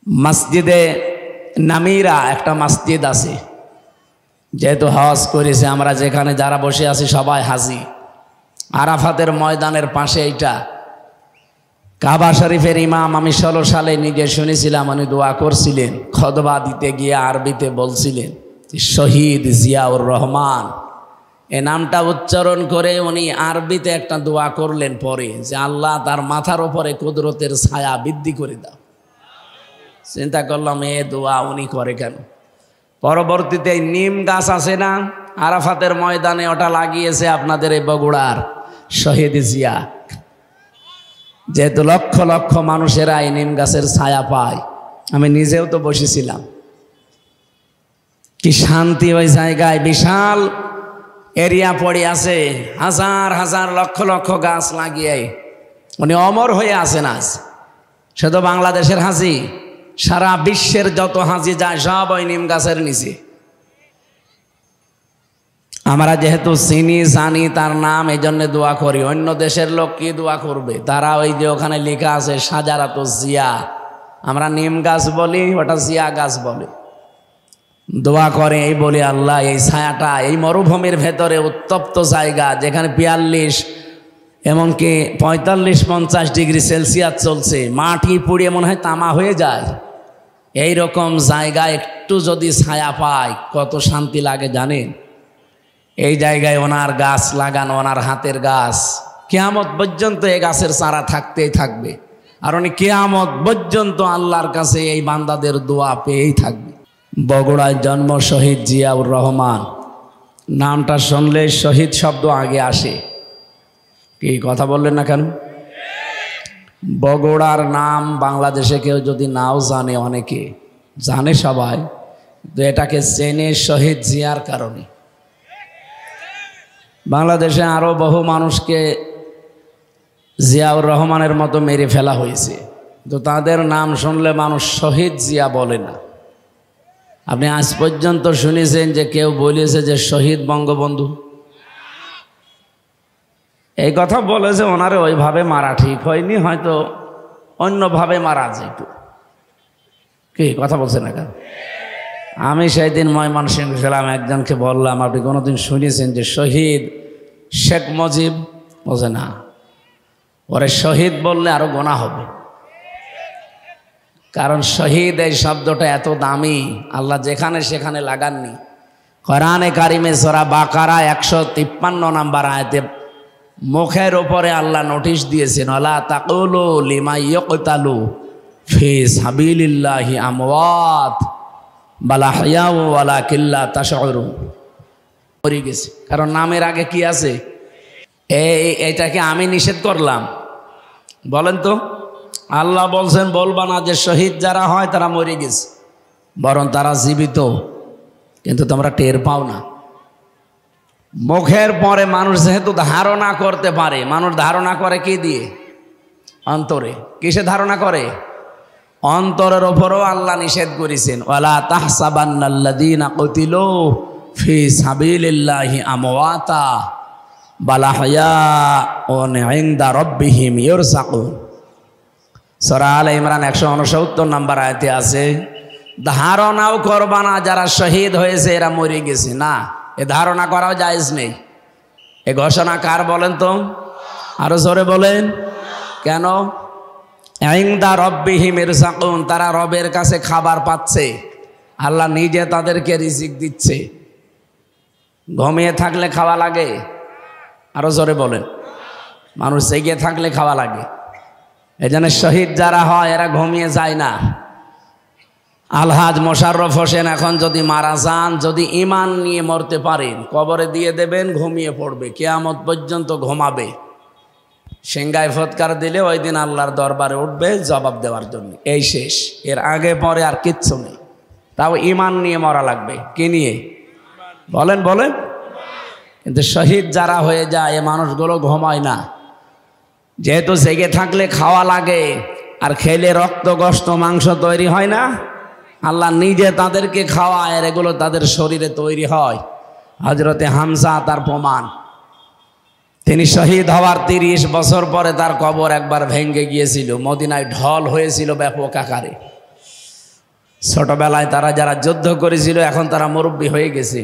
মসজিদে নামিরা একটা মসজিদ আছে, যেহেতু হজ করেছে আমরা যেখানে যারা বসে আছি সবাই হাজি। আরাফাতের ময়দানের পাশে এইটা কাবা শরীফের ইমাম, আমি 16 সালে নিজে শুনেছিলাম, উনি দোয়া করছিলেন, খুতবা দিতে গিয়ে আরবিতে বলছিলেন শহীদ জিয়াউর রহমান, এ নামটা উচ্চারণ করে উনি আরবিতে একটা দোয়া করলেন পরে যে আল্লাহ তার মাথার উপরে কুদরতের ছায়া বৃদ্ধি করে দাও। চিন্তা করলাম এ দোয়া উনি করে কেন। পরবর্তীতে নিম গাছ আছে না আরাফাতের ময়দানে, ওটা লাগিয়েছে আপনাদের এই বগুড়ার শহীদ জিয়া। যেহেতু লক্ষ লক্ষ মানুষেরা এই নিম গাছের ছায়া পায়, আমি নিজেও তো বসেছিলাম, কি শান্তি ওই জায়গায়। বিশাল এরিয়া পড়ে আছে, হাজার হাজার লক্ষ লক্ষ গাছ লাগিয়ে উনি অমর হয়ে আছেন। আজ শুধু বাংলাদেশের হাজি, সারা বিশ্বের যত হাজি যায় সব ওই নিম গাছের নিচে। আমরা যেহেতু চিনি জানি তার নাম, এই জন্য দোয়া করি। অন্য দেশের লোক কি দোয়া করবে? তারা ওই যে ওখানে লেখা আছে সাজারাত জিয়া, আমরা নিম গাছ বলি, ওটা জিয়া গাছ বলে। দোয়া করে এই বলি আল্লাহ এই ছায়াটা, এই মরুভূমির ভেতরে উত্তপ্ত জায়গা যেখানে 42 এমনকি 45-50 ডিগ্রি সেলসিয়াস চলছে, মাটি পুড়িয়ে মনে হয় তামা হয়ে যায়, এই রকম জায়গায় একটু যদি ছায়া পায় কত শান্তি লাগে জানেন। এই জায়গায় ওনার গাছ লাগানো, ওনার হাতের গাছ, কিয়ামত পর্যন্ত এই গাছের চারা থাকতেই থাকবে। আর উনি কিয়ামত পর্যন্ত আল্লাহর কাছে এই বান্দাদের দোয়া পেয়েই থাকবে। বগুড়ায় জন্ম শহীদ জিয়াউর রহমান, নামটা শুনলে শহীদ শব্দ আগে আসে। কি কথা বললেন না কেন? বগুড়ার নাম বাংলাদেশে কেউ যদি নাও জানে, অনেকে জানে, সবাই তো এটাকে চেনে শহীদ জিয়ার কারণে। বাংলাদেশে আরো বহু মানুষকে জিয়াউর রহমানের মতো মেরে ফেলা হয়েছে, তো তাদের নাম শুনলে মানুষ শহীদ জিয়া বলে না। আপনি আজ পর্যন্ত শুনেছেন যে কেউ বলেছে যে শহীদ বঙ্গবন্ধু? এই কথা বলেছে, ওনারে ওইভাবে মারা ঠিক হয়নি, হয়তো অন্যভাবে মারা যেত। কি কথা বলছে না কেন? আমি সেই দিন ময়মনসিংহ ছিলাম, একজনকে বললাম আপনি কোনোদিন শুনেছেন যে শহীদ শেখ মুজিব? বলছে না। ওরে শহীদ বললে আরো গোনা হবে, কারণ শহীদ এই শব্দটা এত দামি, আল্লাহ যেখানে সেখানে লাগাননি। কোরআনে কারিমে সূরা বাকারা 153 নম্বর আয়াতে মুখের উপরে আল্লাহ নোটিশ দিয়েছেন, ওয়ালা তাকুলু লিমা ইয়ুকতালু ফি সাবিলিল্লাহি আমওয়াত বাল আহইয়াউ ওয়ালাকিন লা তাশউরুন। মরে গেছে, কারণ নামের আগে কি আছে? এইটাকে আমি নিষেধ করলাম? বলেন তো। আল্লাহ বলছেন বলবা না যে শহীদ যারা হয় তারা মরে গেছে, বরং তারা জীবিত, কিন্তু তোমরা টের পাও না। মুখের পরে মানুষ যেহেতু ধারণা করতে পারে, মানুষ ধারণা করে কি দিয়ে? অন্তরে। কিসে ধারণা করে? অন্তরের ওপরও আল্লাহ নিষেধ করেছেন, ওয়ালা তাহসাবান্নাল্লাযীনা কুতিলু ফি সাবিলিল্লাহি আমওয়াতা বাল আহইয়াউন ইনদা রাব্বিহিম ইরযাকুন। সূরা আলে ইমরান 169 নম্বর আয়াতে আছে, ধারণাও করবা না যারা শহীদ হয়েছে এরা মরে গেছে, না, এ ধারণা করাও জায়েজ নেই। এ ঘোষণা কার বলেন তো? আরো জোরে বলেন। কেন? ইনদা রাব্বিহিম ইরযাকুন, তারা রবের কাছে খাবার পাচ্ছে, আল্লাহ নিজে তাদেরকে রিজিক দিচ্ছে। ঘুমিয়ে থাকলে খাওয়া লাগে? আরো জোরে বলেন। মানুষ জেগে থাকলে খাওয়া লাগে। এই জন্য শহীদ যারা হয় এরা ঘুমিয়ে যায় না। আলহাজ মোশাররফ হোসেন এখন যদি মারা যান, যদি ঈমান নিয়ে মরতে পারেন, কবরে দিয়ে দেবেন, ঘুমিয়ে পড়বে, কিয়ামত পর্যন্ত ঘুমাবে। সিংগায় ফৎকার দিলে ওই দিন আল্লাহর দরবারে উঠবে জবাব দেওয়ার জন্য। এই শেষ, এর আগে পরে আর কিচ্ছু নেই। তাও ঈমান নিয়ে মরা লাগবে। কি নিয়ে? বলেন বলেন। কিন্তু শহীদ যারা হয়ে যায় এ মানুষগুলো ঘুমায় না, যেহেতু জেগে থাকলে খাওয়া লাগে, আর খেলে রক্ত গোশত মাংস তৈরি হয় না, আল্লাহ নিজে তাদেরকে খাওয়ায়, আর এগুলো তাদের শরীরে তৈরি হয়। হযরতে হামজা তার প্রমাণ। তিনি শহীদ হওয়ার 30 বছর পরে তার কবর একবার ভেঙে গিয়েছিল, মদিনায় ঢল হয়েছিল ব্যাপক আকারে। ছোটবেলায় তারা যারা যুদ্ধ করেছিল এখন তারা মুরব্বী হয়ে গেছে।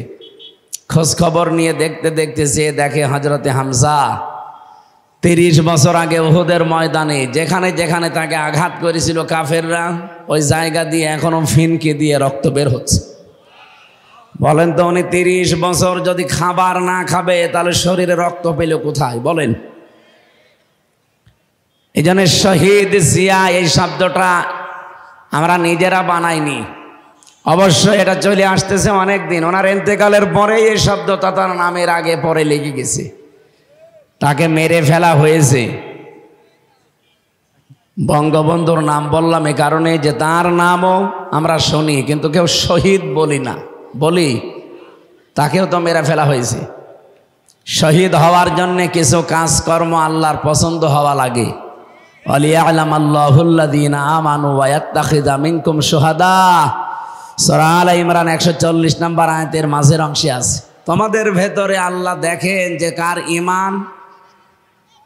খোঁজ খবর নিয়ে দেখতে দেখতে সে দেখে হযরতে হামজা 30 বছর আগে উহুদের ময়দানে যেখানে যেখানে তাকে আঘাত করেছিল কাফেররা, ওই জায়গা দিয়ে এখনো ফিনকে দিয়ে রক্ত বের হচ্ছে। বলেন তো উনি 30 বছর যদি খাবার না খাবে তাহলে শরীরে রক্ত পেল কোথায় বলেন? এই জন্য শহীদ জিয়া এই শব্দটা আমরা নিজেরা বানাইনি, অবশ্যই এটা চলে আসতেছে অনেক দিন। ওনার ইন্তেকালের পরেই এই শব্দটা তার নামের আগে পরে লেগে গেছে, তাকে মেরে ফেলা হয়েছে। বঙ্গবন্ধুর নাম বললাম এ কারণে যে তার নামও আমরা শুনি কিন্তু কেউ শহীদ বলি না, বলি তাকেও তো মেরে ফেলা হয়েছে। শহীদ হওয়ার জন্যে কিছু কাজকর্ম আল্লাহর পছন্দ হওয়া লাগে। ওয়ালিয়ালাম আল্লাহুল্লাযীনা আমানু ওয়া ইয়াত্তাখিযা মিনকুম শুহাদা, সূরা আলে ইমরান 140 নম্বর আয়াতের মাঝের অংশে আছে। তোমাদের ভেতরে আল্লাহ দেখেন যে কার ঈমান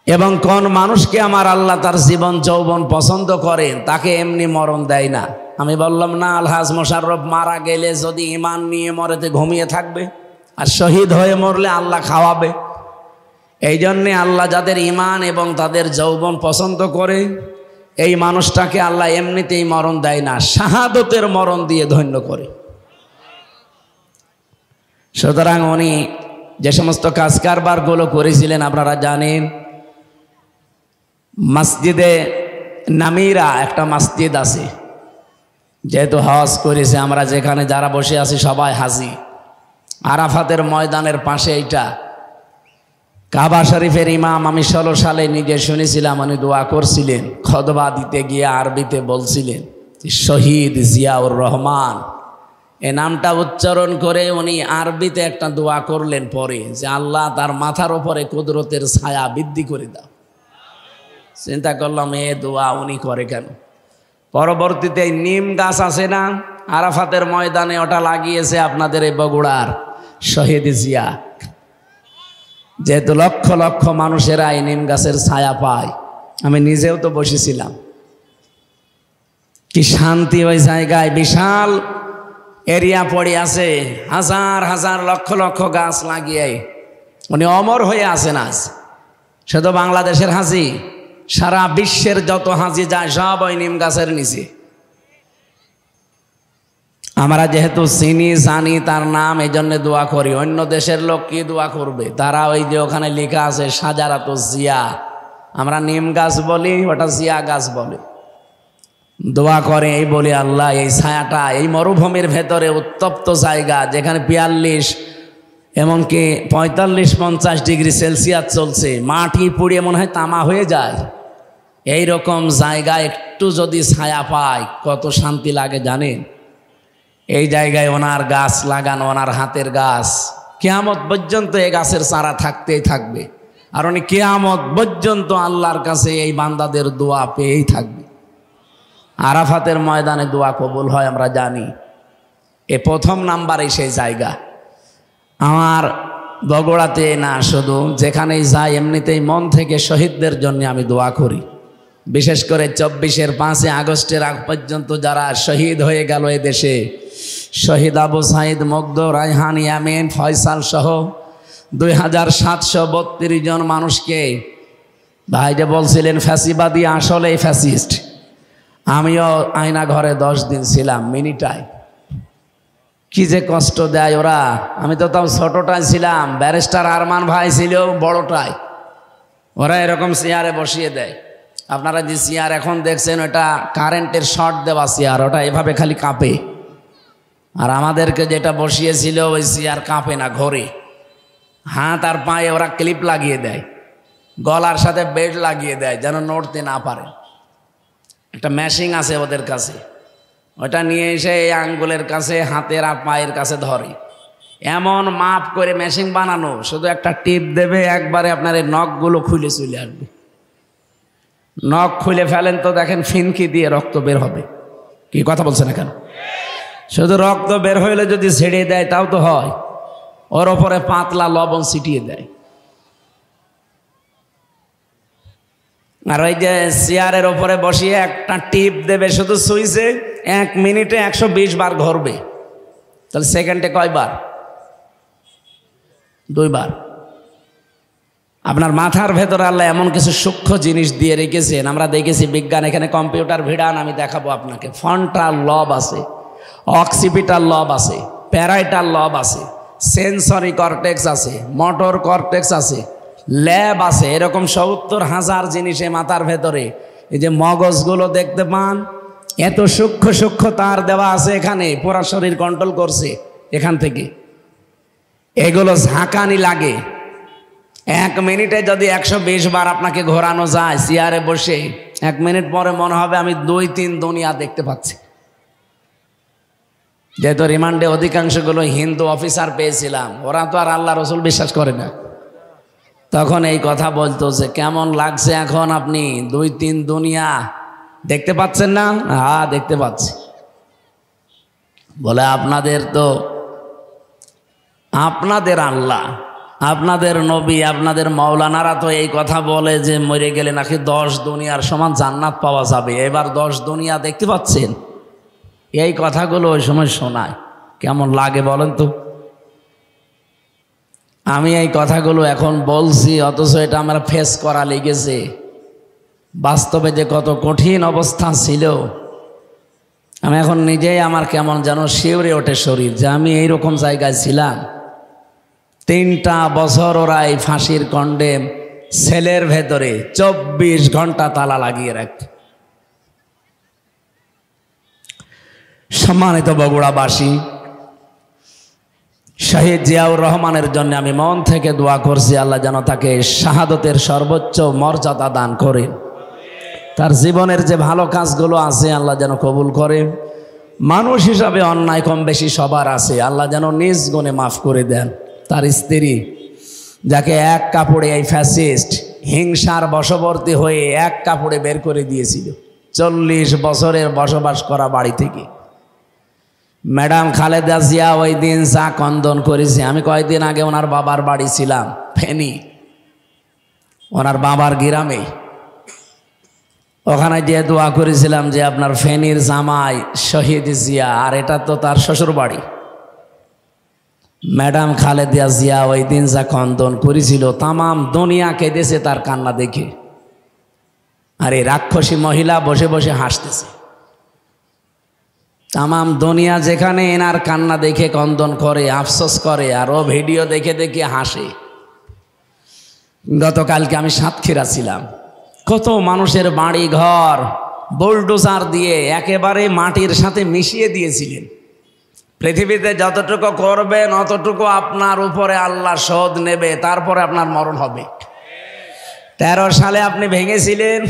এবং কোন মানুষকে আমার আল্লাহ তার জীবন যৌবন পছন্দ করেন, তাকে এমনি মরণ দেয় না। আমি বললাম না আলহাজ মোশাররফ মারা গেলে যদি ঈমান নিয়ে মরেতে ঘুমিয়ে থাকবে, আর শহীদ হয়ে মরলে আল্লাহ খাওয়াবে। এই জন্যে আল্লাহ যাদের ঈমান এবং তাদের যৌবন পছন্দ করে এই মানুষটাকে আল্লাহ এমনিতেই মরণ দেয় না, শাহাদতের মরণ দিয়ে ধন্য করে। সুতরাং উনি যে সমস্ত কাজ কারবারগুলো করেছিলেন আপনারা জানেন। মসজিদে নামিরা একটা মসজিদ আছে, যেহেতু হজ করেছে, আমরা যেখানে যারা বসে আছি সবাই হাজি। আরাফাতের ময়দানের পাশে এইটা কাবা শরীফের ইমাম। আমি 16 সালে নিজে শুনেছিলাম উনি দোয়া করছিলেন, খুতবা দিতে গিয়ে আরবিতে বলছিলেন শহীদ জিয়াউর রহমান, এ নামটা উচ্চারণ করে উনি আরবিতে একটা দোয়া করলেন পরে যে আল্লাহ তার মাথার উপরে কুদরতের ছায়া বৃদ্ধি করে দাও। চিন্তা করলাম এ দোয়া উনি করে কেন? পরবর্তীতে নিম গাছ আছে না আরাফাতের ময়দানে, ওটা লাগিয়েছে আপনাদের এই বগুড়ার শহীদ জিয়া। যেহেতু লক্ষ লক্ষ মানুষেরা এই নিম গাছের ছায়া পায়, আমি নিজেও তো বসেছিলাম, কি শান্তি ওই জায়গায়। বিশাল এরিয়া পড়ে আছে, হাজার হাজার লক্ষ লক্ষ গাছ লাগিয়ে উনি অমর হয়ে আছেন। আজ শুধু বাংলাদেশের হাজি, সারা বিশ্বের যত হাজি যায় সব ওই নিম গাছের নিচে। আমরা যেহেতু চিনি জানি তার নাম, এই জন্য দোয়া করি। অন্য দেশের লোক কি দোয়া করবে? তারা ওই যে ওখানে লেখা আছে সাজারাত জিয়া, আমরা নিম গাছ বলি, ওটা জিয়া গাছ বলে। দোয়া করে এই বলি আল্লাহ এই ছায়াটা, এই মরুভূমির ভেতরে উত্তপ্ত জায়গা যেখানে 42 এমনকি 45-50 ডিগ্রি সেলসিয়াস চলছে, মাটি পুড়িয়ে মনে হয় তামা হয়ে যায়, এই রকম জায়গা একটু যদি ছায়া পায় কত শান্তি লাগে জানেন? এই জায়গায় ওনার গাছ লাগানো, ওনার হাতের গাছ, কিয়ামত পর্যন্ত এই গাছের চারা থাকতেই থাকবে। আর উনি কিয়ামত পর্যন্ত আল্লাহর কাছে এই বান্দাদের দোয়া পেয়েই থাকবে। আরাফাতের ময়দানে দোয়া কবুল হয় আমরা জানি। এ প্রথম নাম্বারে সেই জায়গা। আমার বগুড়াতে না, শুধু যেখানেই যাই এমনিতেই মন থেকে শহীদদের জন্য আমি দোয়া করি। বিশেষ করে 24-এর 5 আগস্টের আগ পর্যন্ত যারা শহীদ হয়ে গেল এ দেশে, শহীদ আবু সাইদ, মুগ্ধ, রায়হান, ইয়ামিন, ফয়সাল সহ 2732 জন মানুষকে, ভাই যে বলছিলেন ফ্যাসিবাদী, আসলেই ফ্যাসিস্ট। আমিও আয়না ঘরে 10 দিন ছিলাম, মিনিটায়। কি যে কষ্ট দেয় ওরা। আমি তো তাও ছোটটায় ছিলাম, ব্যারিস্টার আরমান ভাই ছিল বড়টায়। ওরা এরকম চেয়ারে বসিয়ে দেয়। আপনারা যে চেয়ার এখন দেখছেন ওটা কারেন্টের শর্ট দেওয়া চেয়ার, ওটা এভাবে খালি কাঁপে। আর আমাদেরকে যেটা বসিয়েছিল ওই চেয়ার কাঁপে না, ঘরে। হাত আর পায়ে ওরা ক্লিপ লাগিয়ে দেয়, গলার সাথে বেল্ট লাগিয়ে দেয় যেন নড়তে না পারে। একটা মেশিন আছে ওদের কাছে, ওটা নিয়ে এসে এই আঙ্গুলের কাছে, হাতের আর পায়ের কাছে ধরে। এমন মাপ করে মেশিন বানানো, শুধু একটা টিপ দেবে, একবারে আপনার এই নখগুলো খুলে চলে আসবে। নখ খুলে ফেলেন তো দেখেন ফিনকি দিয়ে রক্ত বের হবে। কি কথা বলছেন না কেন? শুধু রক্ত বের হইলে যদি ছেড়ে দেয় তাও তো হয়, ওর ওপরে পাতলা লবণ ছিটিয়ে দেয়। আর ওই যে চেয়ারের ওপরে বসিয়ে একটা টিপ দেবে শুধু সুইচে, 1 মিনিটে 120 বার ঘুরবে, তাহলে সেকেন্ডে কয়বার? 2 বার। আপনার মাথার ভেতরে আল্লাহ এমন কিছু সূক্ষ্ম জিনিস দিয়ে রেখেছেন, আমরা দেখেছি বিজ্ঞান, এখানে কম্পিউটার ভিড়ান, আমি দেখাবো আপনাকে। ফ্রন্টাল লব আছে, অক্সিপিটাল লব আছে, প্যারাইটাল লব আছে, সেন্সরি কর্টেক্স আছে, মোটর কর্টেক্স আছে, ল্যাব আছে, এরকম 70,000 জিনিসে মাথার ভেতরে। এই যে মগজগুলো দেখতে পান, এত সূক্ষ্ম সূক্ষ্ম তার দেওয়া আছে এখানে, পুরা শরীর কন্ট্রোল করছে এখান থেকে। এগুলো ঝাঁকানি লাগে। 1 মিনিটে যদি 120 বার আপনাকে ঘোরানো যায় চেয়ারে বসে, 1 মিনিট পরে মনে হবে আমি 2-3 দুনিয়া দেখতে পাচ্ছি। যেহেতু রিমান্ডে অধিকাংশগুলো হিন্দু অফিসার পেয়েছিলাম, ওরা তো আর আল্লাহ রসুল বিশ্বাস করে না, তখন এই কথা বলতো যে কেমন লাগছে এখন আপনি 2-3 দুনিয়া দেখতে পাচ্ছেন না? হ্যাঁ দেখতে পাচ্ছি। বলে আপনাদের তো, আপনাদের আল্লাহ, আপনাদের নবী, আপনাদের মাওলানারা তো এই কথা বলে যে মরে গেলে নাকি 10 দুনিয়ার সমান জান্নাত পাওয়া যাবে, এবার 10 দুনিয়া দেখতে পাচ্ছেন। এই কথাগুলো ওই সময় শোনায়, কেমন লাগে বলেন তো? আমি এই কথাগুলো এখন বলছি, অথচ এটা আমার ফেস করা লেগেছে। বাস্তবে যে কত কঠিন অবস্থা ছিল, আমি এখন নিজেই আমার কেমন যেন শিউরে ওঠে শরীর, যে আমি এইরকম জায়গায় ছিলাম। 3টা বছর ওরা এই ফাঁসির কন্ডেম সেলের ভেতরে 24 ঘন্টা তালা লাগিয়ে রাখত। সম্মানিত বগুড়াবাসী, শহীদ জিয়াউর রহমানের জন্য আমি মন থেকে দোয়া করছি, আল্লাহ যেন তাকে শাহাদতের সর্বোচ্চ মর্যাদা দান করেন। তার জীবনের যে ভালো কাজগুলো আছে আল্লাহ যেন কবুল করে। মানুষ হিসাবে অন্যায় কম বেশি সবার আছে, আল্লাহ যেন নিজ গুণে মাফ করে দেন। তার স্ত্রী, যাকে এক কাপড়ে এই ফ্যাসিস্ট হিংসার বশবর্তী হয়ে এক কাপড়ে বের করে দিয়েছিল 40 বছরের বসবাস করা বাড়ি থেকে, ম্যাডাম খালেদা জিয়া ওই দিন যা কন্দন করেছে। আমি কয়েকদিন আগে ওনার বাবার বাড়ি ছিলাম, ফেনী, ওনার বাবার গ্রামে। ওখানে যে দোয়া করেছিলাম যে আপনার ফেনীর জামাই শহীদ জিয়া, আর এটা তো তার শ্বশুর বাড়ি। ম্যাডাম খালেদা জিয়া ওই দিন যা কন্দন করেছিল, তামাম দুনিয়া কেঁদেছে তার কান্না দেখে। আর এই রাক্ষসী মহিলা বসে বসে হাসতেছে। তামাম দুনিয়া যেখানে এনার কান্না দেখে কন্দন করে, আফসোস করে, আর ও ভিডিও দেখে দেখে হাসে। গতকালকে আমি সাতক্ষীরা ছিলাম, কত মানুষের বাড়ি ঘর বুলডোজার দিয়ে একেবারে মাটির সাথে মিশিয়ে দিয়েছিলেন। পৃথিবীতে যতটুকু করবেন অতটুকু আপনার উপরে আল্লাহ শোধ নেবে, তারপরে আপনার মরণ হবে। 13 সালে আপনি ভেঙেছিলেন,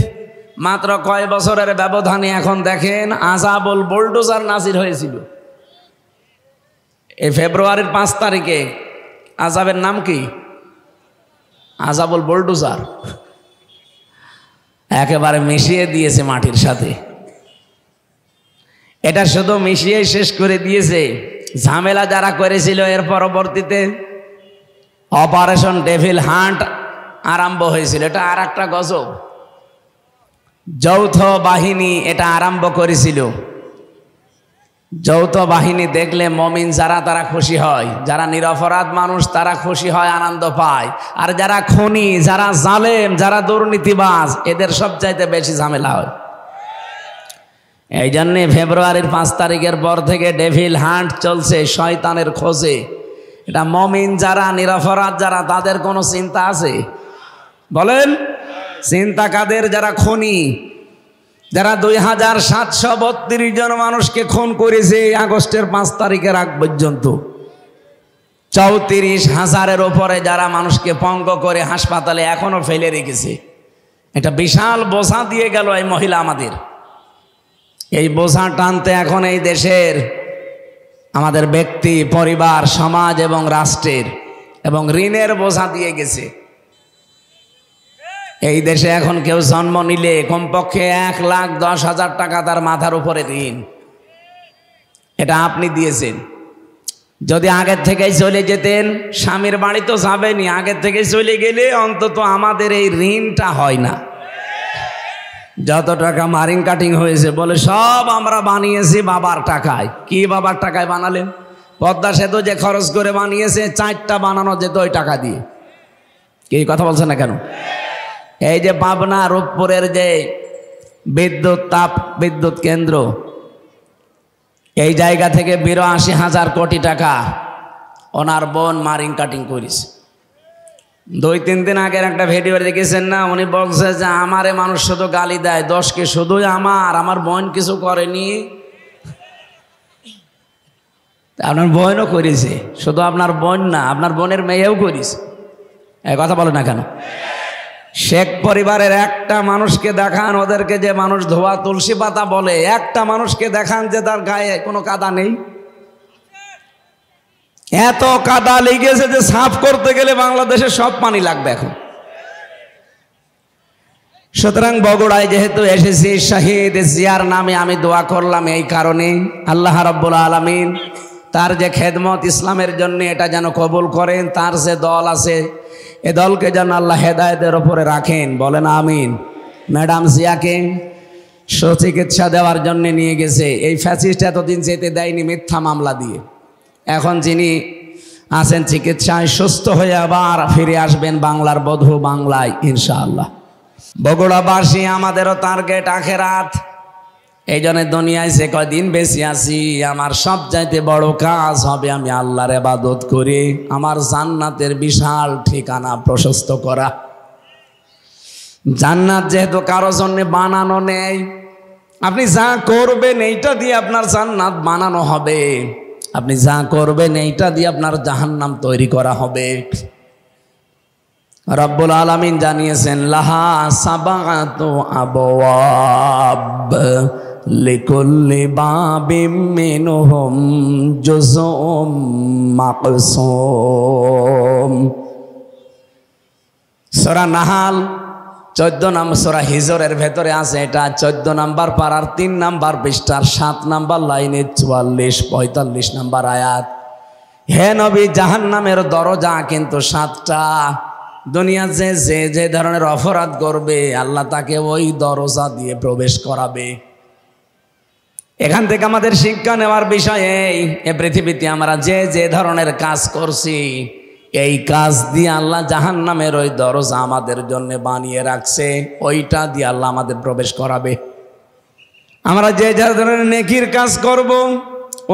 মাত্র কয় বছরের ব্যবধানে এখন দেখেন আযাবুল বুলডোজার নাজির হয়েছিল। এই ফেব্রুয়ারির 5 তারিখে আযাবের নাম কি? আযাবুল বুলডোজার। একেবারে মিশিয়ে দিয়েছে মাটির সাথে। এটা শুধু মিশিয়ে শেষ করে দিয়েছে, ঝামেলা যারা করেছিল এর পরবর্তীতে অপারেশন ডেভিল হান্ট আরম্ভ হয়েছিল। এটা আর একটা গজব। যৌথ বাহিনী এটা আরম্ভ করেছিল। যৌথ বাহিনী দেখলে মমিন যারা তারা খুশি হয়, যারা নিরপরাধ মানুষ তারা খুশি হয়, আনন্দ পায়। আর যারা খুনি, যারা জালেম, যারা দুর্নীতিবাজ, এদের সবচাইতে বেশি ঝামেলা হয়। এই জন্যে ফেব্রুয়ারির 5 তারিখের পর থেকে ডেভিল হান্ট চলছে, শয়তানের খোঁজে। এটা মমিন যারা, নিরপরাধ যারা, তাদের কোনো চিন্তা আছে? বলেন চিন্তা কাদের? যারা খুনি, যারা 2732 জন মানুষকে খুন করেছে আগস্টের 5 তারিখের আগ পর্যন্ত। 34,000-এর ওপরে যারা মানুষকে পঙ্গ করে হাসপাতালে এখনো ফেলে রেখেছে। এটা বিশাল বোঝা দিয়ে গেল এই মহিলা আমাদের। এই বোঝা টানতে এখন এই দেশের, আমাদের ব্যক্তি, পরিবার, সমাজ এবং রাষ্ট্রের এবং ঋণের বোঝা দিয়ে গেছে। এই দেশে এখন কেউ জন্ম নিলে কমপক্ষে 1,10,000 টাকা তার মাথার উপরে ঋণ। এটা আপনি দিয়েছেন। যদি আগের থেকেই চলে যেতেন, স্বামীর বাড়ি তো যাবেনি, আগের থেকে চলে গেলে অন্তত আমাদের এই ঋণটা হয় না। যত টাকা মারিং কাটিং হয়েছে বলে সব আমরা বানিয়েছি বাবার টাকায়। কি বাবার টাকায় বানালেন? পদ্মা সেতু যে খরচ করে বানিয়েছে 4টা বানানো যেত ওই টাকা দিয়ে। কি কথা বলছে না কেন? এই যে পাবনা রূপপুরের যে বিদ্যুৎ কেন্দ্র, এই জায়গা থেকে 82,000 কোটি টাকা ওনার বোন মারিং কাটিং করেছে। 2-3 দিন আগের একটা ভিডিও দেখেছেন না? উনি বলছে যে আমারে মানুষ শুধু গালি দেয়, দোষ কি শুধুই আমার বোন কিছু করেনি। আপনার বোনও করেছে, শুধু আপনার বোন না, আপনার বোনের মেয়েও করেছে। এই কথা বলে না কেন? শেখ পরিবারের একটা মানুষকে দেখান, ওদেরকে যে মানুষ ধোয়া তুলসী পাতা বলে, একটা মানুষকে দেখান যে তার গায়ে কোনো কাদা নেই। এত কাদা লেগেছে যে সাফ করতে গেলে বাংলাদেশে সব পানি লাগবে এখন। সুতরাং বগুড়ায় যেহেতু এসেছি, শহীদ জিয়ার নামে আমি দোয়া করলাম এই কারণে, আল্লাহ রাব্বুল আলামিন তার যে খেদমত ইসলামের জন্য এটা যেন কবুল করেন। তার যে দল আছে এ দলকে যেন আল্লাহ হেদায়েতের ওপরে রাখেন, বলেন আমিন। ম্যাডাম জিয়াকে সুচিকিৎসা দেওয়ার জন্য নিয়ে গেছে, এই ফ্যাসিস্ট এতদিন যেতে দেয়নি মিথ্যা মামলা দিয়ে। এখন যিনি আছেন চিকিৎসায়, সুস্থ হয়ে আবার ফিরে আসবেন বাংলার বধূ, বাংলায় ইনশাআল্লাহ। বগুড়াবাসী আমাদেরও টার্গেট আখেরাত। এই জন্য দুনিয়ায় যে কয়দিন বেশি আছি, আমার সবচাইতে বড় কাজ হবে আমি আল্লাহর ইবাদত করে আমার জান্নাতের বিশাল ঠিকানা প্রশস্ত করা। জান্নাত যেহেতু কারো জন্য বানানো নেই, আপনি যা করবেন এইটা দিয়ে আপনার জান্নাত বানানো হবে। আপনি যা করবেন এইটা দিয়ে আপনার জাহান্নাম তৈরি করা হবে। রব্বুল আলামিন জানিয়েছেন, লাহা সাবাতু আবওয়াব লিকুল্লি বাবিম মিনহুম জুজউম মাকসুম। সূরা নাহাল 14 নম্বর, সূরা হিজরের ভেতরে আছে এটা 14 নম্বর পারার 3 নম্বর পৃষ্ঠার 7 নম্বর লাইনে 44-45 নম্বর আয়াত। হে নবী, জাহান্নামের দরজা কিন্তু 7টা। দুনিয়া যে ধরনের অপরাধ করবে আল্লাহ তাকে ওই দরজা দিয়ে প্রবেশ করাবে। এখান থেকে আমাদের শিক্ষা নেওয়ার বিষয় এই পৃথিবীতে আমরা যে ধরনের কাজ করছি, এই কাজ দিয়ে আল্লাহ জাহান্নামের ওই দরজা আমাদের জন্য বানিয়ে রাখছে, ওইটা দিয়ে আল্লাহ আমাদের প্রবেশ করাবে। আমরা যে ধরনের নেকির কাজ করব,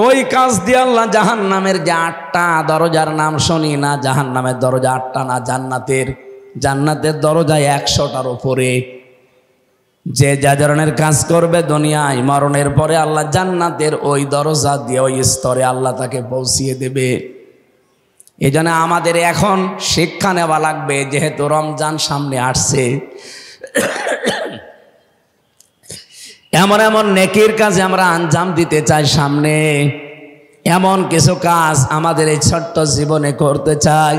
ওই কাজ দিয়ে আল্লাহ জাহান্নামের যে 8টা দরজার নাম শুনি না, জাহান্নামের দরজা 8টা না, জান্নাতের দরজা 100টার উপরে। যে ধরনের কাজ করবে দুনিয়ায়, মরণের পরে আল্লাহ জান্নাতের ওই দরজা দিয়ে ওই স্তরে আল্লাহ তাকে পৌঁছিয়ে দেবে। এই জন্য আমাদের এখন শিক্ষা নেওয়া লাগবে, যেহেতু রমজান সামনে আসছে, এমন এমন নেকির কাজে আমরা আঞ্জাম দিতে চাই সামনে। এমন কিছু কাজ আমাদের এই ছোট্ট জীবনে করতে চাই।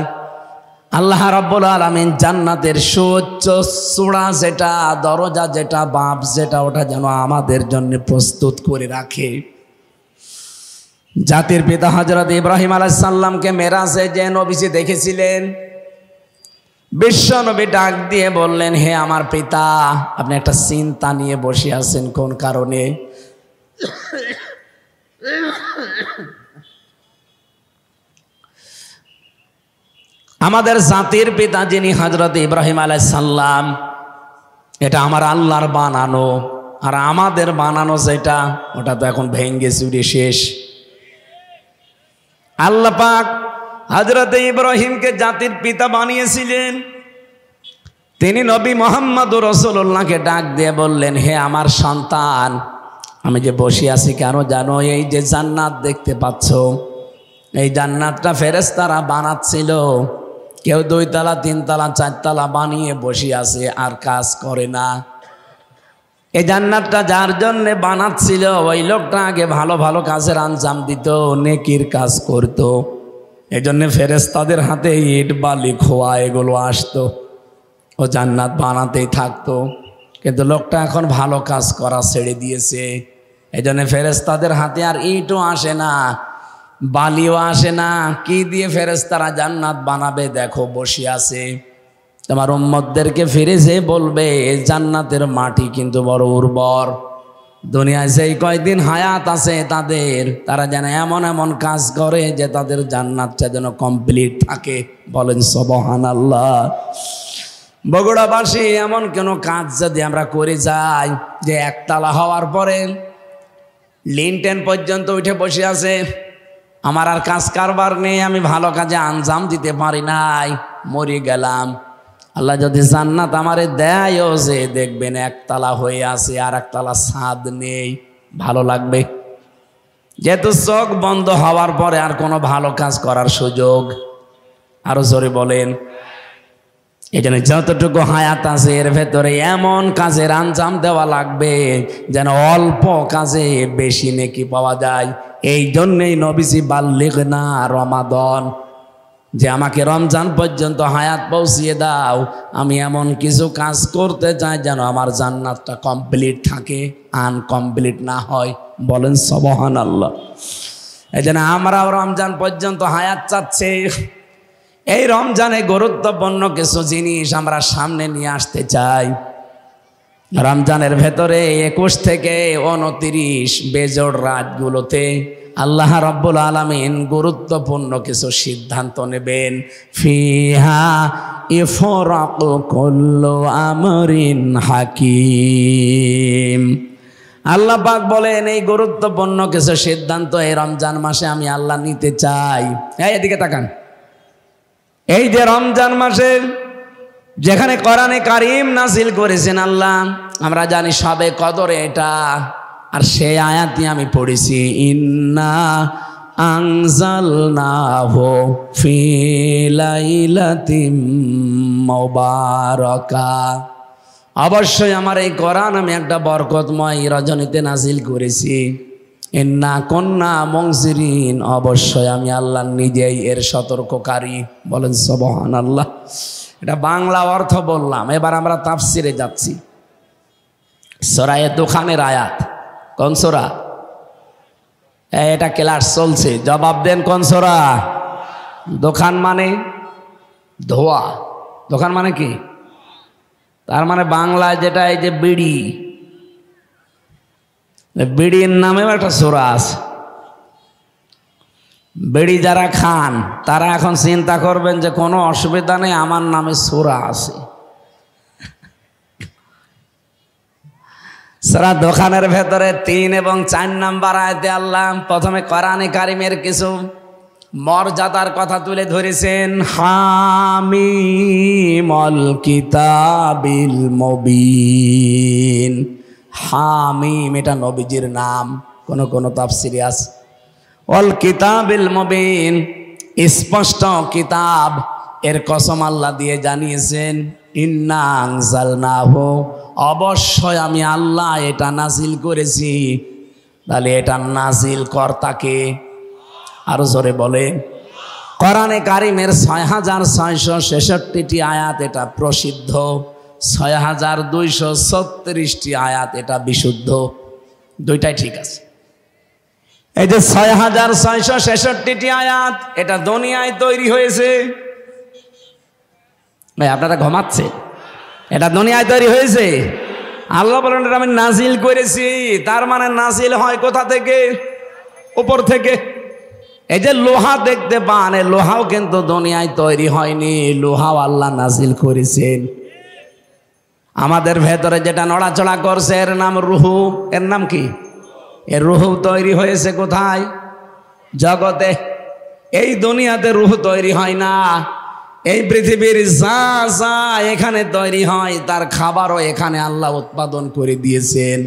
আল্লাহ রাব্বুল আলামিন জান্নাতের সুউচ্চ চূড়া যেটা, দরজা যেটা, বাপ যেটা, ওটা যেন আমাদের জন্য প্রস্তুত করে রাখে। জাতির পিতা হযরত ইব্রাহিম আলাইহিস সালামকে মেরাজে যে নবীজি দেখেছিলেন, বিশ্ব নবী ডাক দিয়ে বললেন, হে আমার পিতা, আপনি একটা চিন্তা নিয়ে বসে আছেন, কোন কারণে? আমাদের জাতির পিতা যিনি হযরত ইব্রাহিম আলাইহিস সালাম, এটা আমার আল্লাহর বানানো, আর আমাদের বানানো যেটা, ওটা তো এখন ভেঙে চুরে শেষ। আল্লাহ পাক হযরত ইব্রাহিমকে জাতির পিতা বানিয়েছিলেন। তিনি নবী মুহাম্মদুর রাসূলুল্লাহকে ডাক দিয়ে বললেন, হে আমার সন্তান, আমি যে বসে আছি কেন জানো? এই যে জান্নাত দেখতে পাচ্ছ, এই জান্নাতটা ফেরেশতারা বানাচ্ছিল। কেউ 2 তলা 3 তলা 4 তলা বানিয়ে বসে আছে আর কাজ করে না। এই জান্নাতটা যার জন্য বানাচ্ছিল, ওই লোকটা আগে ভালো ভালো কাজের আঞ্জাম দিত, নেকির কাজ করত। এই জন্য ফেরেশতাদের হাতে ইট বালি খোয়া এগুলো আসতো, ও জান্নাত বানাতেই থাকতো। কিন্তু লোকটা এখন ভালো কাজ করা ছেড়ে দিয়েছে। এই জন্য ফেরেশতাদের হাতে আর ইটও আসে না, বালিও আসে না। কি দিয়ে ফেরেশতারা জান্নাত বানাবে? দেখো বসে আছে। তোমার উম্মতদেরকে ফিরে যে বলবে জান্নাতের মাটি কিন্তু বড় উর্বর, দুনিয়ায় যেই কয়দিন হায়াত আছে তারা যেন এমন এমন কাজ করে যে তাদের জান্নাতটা যেন কমপ্লিট থাকে। বলেন সুবহানাল্লাহ। বগুড়াবাসী, এমন কোনো কাজ যদি আমরা করে যাই যে একতলা হওয়ার পরে লিনটেন পর্যন্ত উঠে বসে আছে, আমার আর কাজ কারবার নেই, আমি ভালো কাজে আঞ্জাম দিতে পারি নাই, মরে গেলাম, আল্লাহ যদি জান্নাত আমারে দেয়ও যে দেখবেন একতলা হয়ে আছে আর একতলা ছাদ নেই, ভালো লাগবে? যেহেতু চোখ বন্ধ হওয়ার পরে আর কোনো ভালো কাজ করার সুযোগ, আরো জোরে বলেন। এই জন্য যতটুকু হায়াত আছে এর ভেতরে এমন কাজের আঞ্জাম দেওয়া লাগবে যেন অল্প কাজে বেশি নেকি পাওয়া যায়। এই জন্যেই নবীজি বাল্লিগনা রমাদান, যে আমাকে রমজান পর্যন্ত হায়াত পৌঁছিয়ে দাও, আমি এমন কিছু কাজ করতে চাই যেন আমার জান্নাতটা কমপ্লিট থাকে, আনকমপ্লিট না হয়। বলেন সুবহানাল্লাহ। এই জন্য আমরাও রমজান পর্যন্ত হায়াত চাচ্ছি। এই রমজানে গুরুত্বপূর্ণ কিছু জিনিস আমরা সামনে নিয়ে আসতে চাই। রমজানের ভেতরে 21 থেকে 29 বেজোড় রাতগুলোতে আল্লাহ রাব্বুল আলামিন গুরুত্বপূর্ণ কিছু সিদ্ধান্ত নেবেন। ফিহা ইফরাকু কুল্লু আমরিন হাকিম। আল্লাহ পাক বলেন এই গুরুত্বপূর্ণ কিছু সিদ্ধান্ত এই রমজান মাসে আমি আল্লাহ নিতে চাই। এদিকে তাকান। এই যে রমজান মাসে যেখানে কোরআনে কারীম নাজিল করেছেন আল্লাহ, আমরা জানি সবে কদরে এটা, আর সেই আয়াতই আমি পড়েছি, ইন্না আনজালনাহু ফি লাইলাতিম মুবারাকাহ। অবশ্যই আমার এই কোরআন আমি একটা বরকতময় রজনীতে নাজিল করেছি। ইন্না কুন্না মুনজিরিন, অবশ্যই আমি আল্লাহ নিজেই এর সতর্ককারী। বলেন সুবহানাল্লাহ। এটা বাংলা অর্থ বললাম, এবার আমরা তাফসিরে যাচ্ছি। সূরা দুখানের আয়াত। কোন সূরা? এটা ক্লাস চলছে, জবাব দেন কোন সূরা? দোকান মানে ধোয়া। দোকান মানে কি? তার মানে বাংলায় যেটা, এই যে বিড়ি, বিড়ির নামেও একটা সূরা আছে। বিড়ি যারা খান তারা এখন চিন্তা করবেন যে কোনো অসুবিধা নেই, আমার নামে সূরা আছে। সূরা দোকানের ভেতরে 3 এবং 4 নাম্বার আয়াতে আল্লাহ প্রথমে কোরআনে কারীমের কিছু মর্যাদার কথা তুলে ধরেছেন। হামিমুল কিতাবিল মুবিন। হামিম এটা নবীজির নাম, কোন তাফসিরে আছে। অল কিতাবিল মুবিন, স্পষ্ট কিতাব, এর কসম আল্লাহ দিয়ে জানিয়েছেন ইন্না আনজালনাহু, অবশ্যই আমি আল্লাহ এটা নাজিল করেছি। তাহলে এটা নাজিল কর্তাকে, আরো জোরে বলে। কোরআনে কারীমের 6666টি আয়াত এটা প্রসিদ্ধ, 6236টি আয়াত এটা বিশুদ্ধ। দুইটাই ঠিক আছে। এই যে 6666টি আয়াত এটা দুনিয়ায় তৈরি হয়েছে। ভাই আপনারা ঘুমাচ্ছে? এটা দুনিয়ায় তৈরি হয়েছে। আল্লাহ বলেন এটা আমি নাজিল করেছি। তার মানে নাজিল হয় কোথা থেকে? উপর থেকে। এই যে লোহা দেখতে পান, এই লোহাও কিন্তু দুনিয়ায় তৈরি হয়নি, লোহাও আল্লাহ নাজিল করেছেন। আমাদের ভেতরে যেটা নড়াচড়া করছে এর নাম রুহু। এর নাম কি? এর রুহু তৈরি হয়েছে কোথায়? জগতে। এই দুনিয়াতে রুহু তৈরি হয় না। এই পৃথিবীর যা যা এখানে তৈরি হয় তার খাবারও এখানে আল্লাহ উৎপাদন করে দিয়েছেন।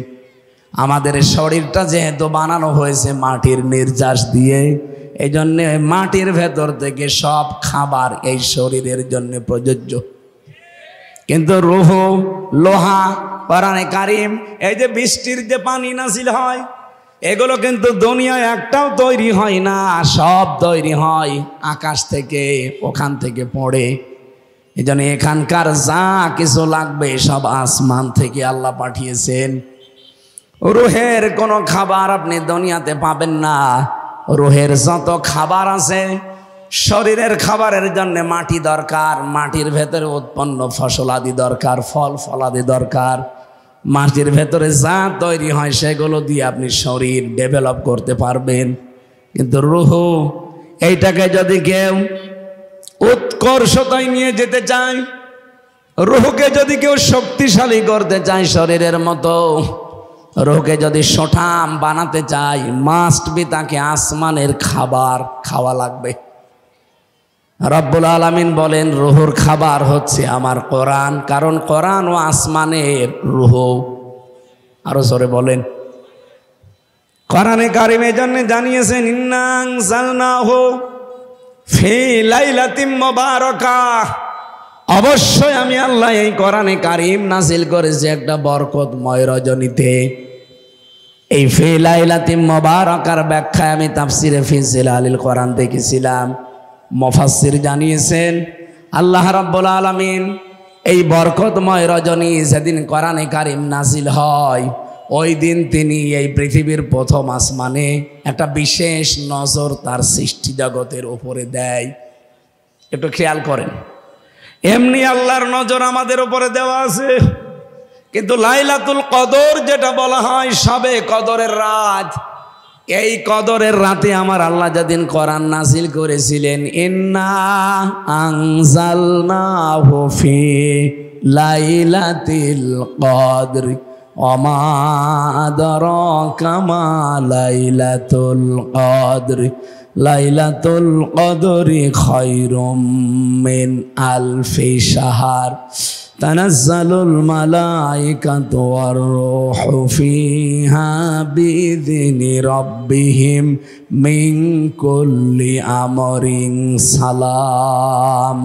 আমাদের শরীরটা যেহেতু বানানো হয়েছে মাটির নির্যাস দিয়ে, এই জন্যে মাটির ভেতর থেকে সব খাবার এই শরীরের জন্য প্রযোজ্য। কিন্তু রুহ, লোহা, কোরআনে কারীম, এই যে বৃষ্টির যে পানি নাজিল হয়, এগুলো কিন্তু দুনিয়ায় একটাও তৈরি হয় না, সব তৈরি হয় আকাশ থেকে, ওখান থেকে পড়ে। এই জন্য এখানকার যা কিছু লাগবে সব আসমান থেকে আল্লাহ পাঠিয়েছেন। রুহের কোনো খাবার আপনি দুনিয়াতে পাবেন না। রুহের যত খাবার আছে শরীরের খাবারের জন্য মাটি দরকার, মাটির ভেতরে উৎপন্ন ফসল আদি দরকার, ফল ফলাদি দরকার। মাটির ভেতরে যা তৈরি হয় সেগুলো দিয়ে আপনি শরীর ডেভেলপ করতে পারবেন। কিন্তু রূহ এইটাকে যদি কেউ উৎকর্ষতায় নিয়ে যেতে চায়, রূহকে যদি কেউ শক্তিশালী করতে চায় শরীরের মতো, রূহকে যদি সঠাম বানাতে চায়, মাস্ট বি তাকে আসমানের খাবার খাওয়া লাগবে। রব্বুল আলামিন বলেন রূহুর খাবার হচ্ছে আমার কোরআন, কারণ কোরআন ও আসমানের রূহ। আরো জোরে বলেন। কোরআনে কারিমের জন্য জানিয়েছেন ইন্না আনজালনাহু ফি লাইলাতিন মুবারাকাহ, অবশ্যই আমি আল্লাহ এই কোরআনে কারিম নাজিল করেছি একটা বরকতময় রজনীতে। এই ফি লাইলাতিন মুবারাকার ব্যাখ্যায় আমি তাফসিরে ফি জিলালিল কোরআন দেখেছিলাম। মুফাসসির জানিয়েছেন আল্লাহ রাব্বুল আলামিন এই বরকতময় রজনী যেদিন কোরআনে কারিম নাজিল হয়, ওই দিন তিনি এই পৃথিবীর প্রথম আসমানে একটা বিশেষ নজর তার সৃষ্টি জগতের উপরে দেয়। একটু খেয়াল করেন, এমনি আল্লাহর নজর আমাদের উপরে দেওয়া আছে, কিন্তু লাইলাতুল কদর যেটা বলা হয় শবে কদরের রাত, এই কদরের রাতে আমার আল্লাহ যেদিন কোরআন নাজিল করেছিলেন ইন্না আনজালনাহু ফি লাইলাতিল কদর ওমা আদরাকা মা লাইলাতুল কদর লাইলাতুল কদরি খায়রুম মিন আলফি শাহর তানাজ্জালুল মালাইকাতু ওয়ার রূহু ফিহা বিইذনি রাব্বিহিম মিন কুল্লি আমরিন সালাম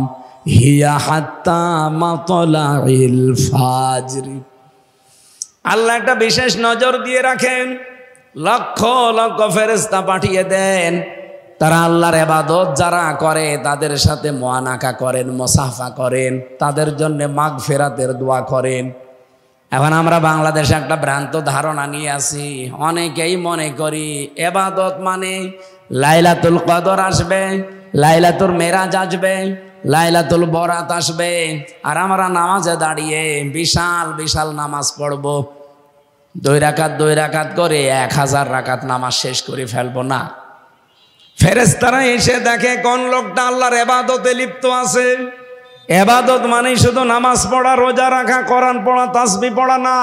হিয়া হাত্তা মাতলাইল ফাজর। আল্লাহ একটা বিশেষ নজর দিয়ে রাখেন, লক্ষ লক্ষ ফেরেশতা পাঠিয়ে দেন, তারা আল্লাহর ইবাদত যারা করে তাদের সাথে মুআনাকা করেন, মুসাফা করেন, তাদের জন্য মাগফিরাতের দোয়া করেন। এখন আমরা বাংলাদেশে একটা ভ্রান্ত ধারণা নিয়ে আসি, অনেকেই মনে করি ইবাদত মানে লাইলাতুল কদর আসবে, লাইলাতুল মেরাজ আসবে, লাইলাতুল বরাত আসবে, আর আমরা নামাজে দাঁড়িয়ে বিশাল বিশাল নামাজ পড়ব, 2 রাকাত করে 1000 রাকাত নামাজ শেষ করে ফেলবো না। ফেরেশতারা এসে দেখে কোন লোকটা আল্লাহর ইবাদতে লিপ্ত আছে। ইবাদত মানে শুধু নামাজ পড়া, রোজা রাখা, কোরআন পড়া, তাসবিহ পড়া না।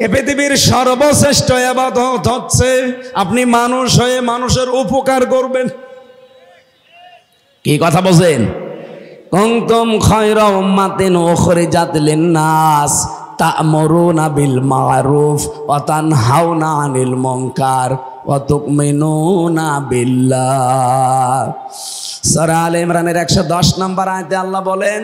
এ পৃথিবীর সর্বশ্রেষ্ঠ ইবাদত হচ্ছে আপনি মানুষ হয়ে মানুষের উপকার করবেন। কি কথা বলেন? কুনতুম খায়রা উম্মাতিন উখরিজাত লিন-নাস তা'মুরুনা বিল মা'রুফ ওয়া তানহাউনা আনিল মুনকার ওয়া তু'মিনুনা বিল্লাহ। সূরা আলে ইমরানের 110 নম্বর আয়াতে আল্লাহ বলেন,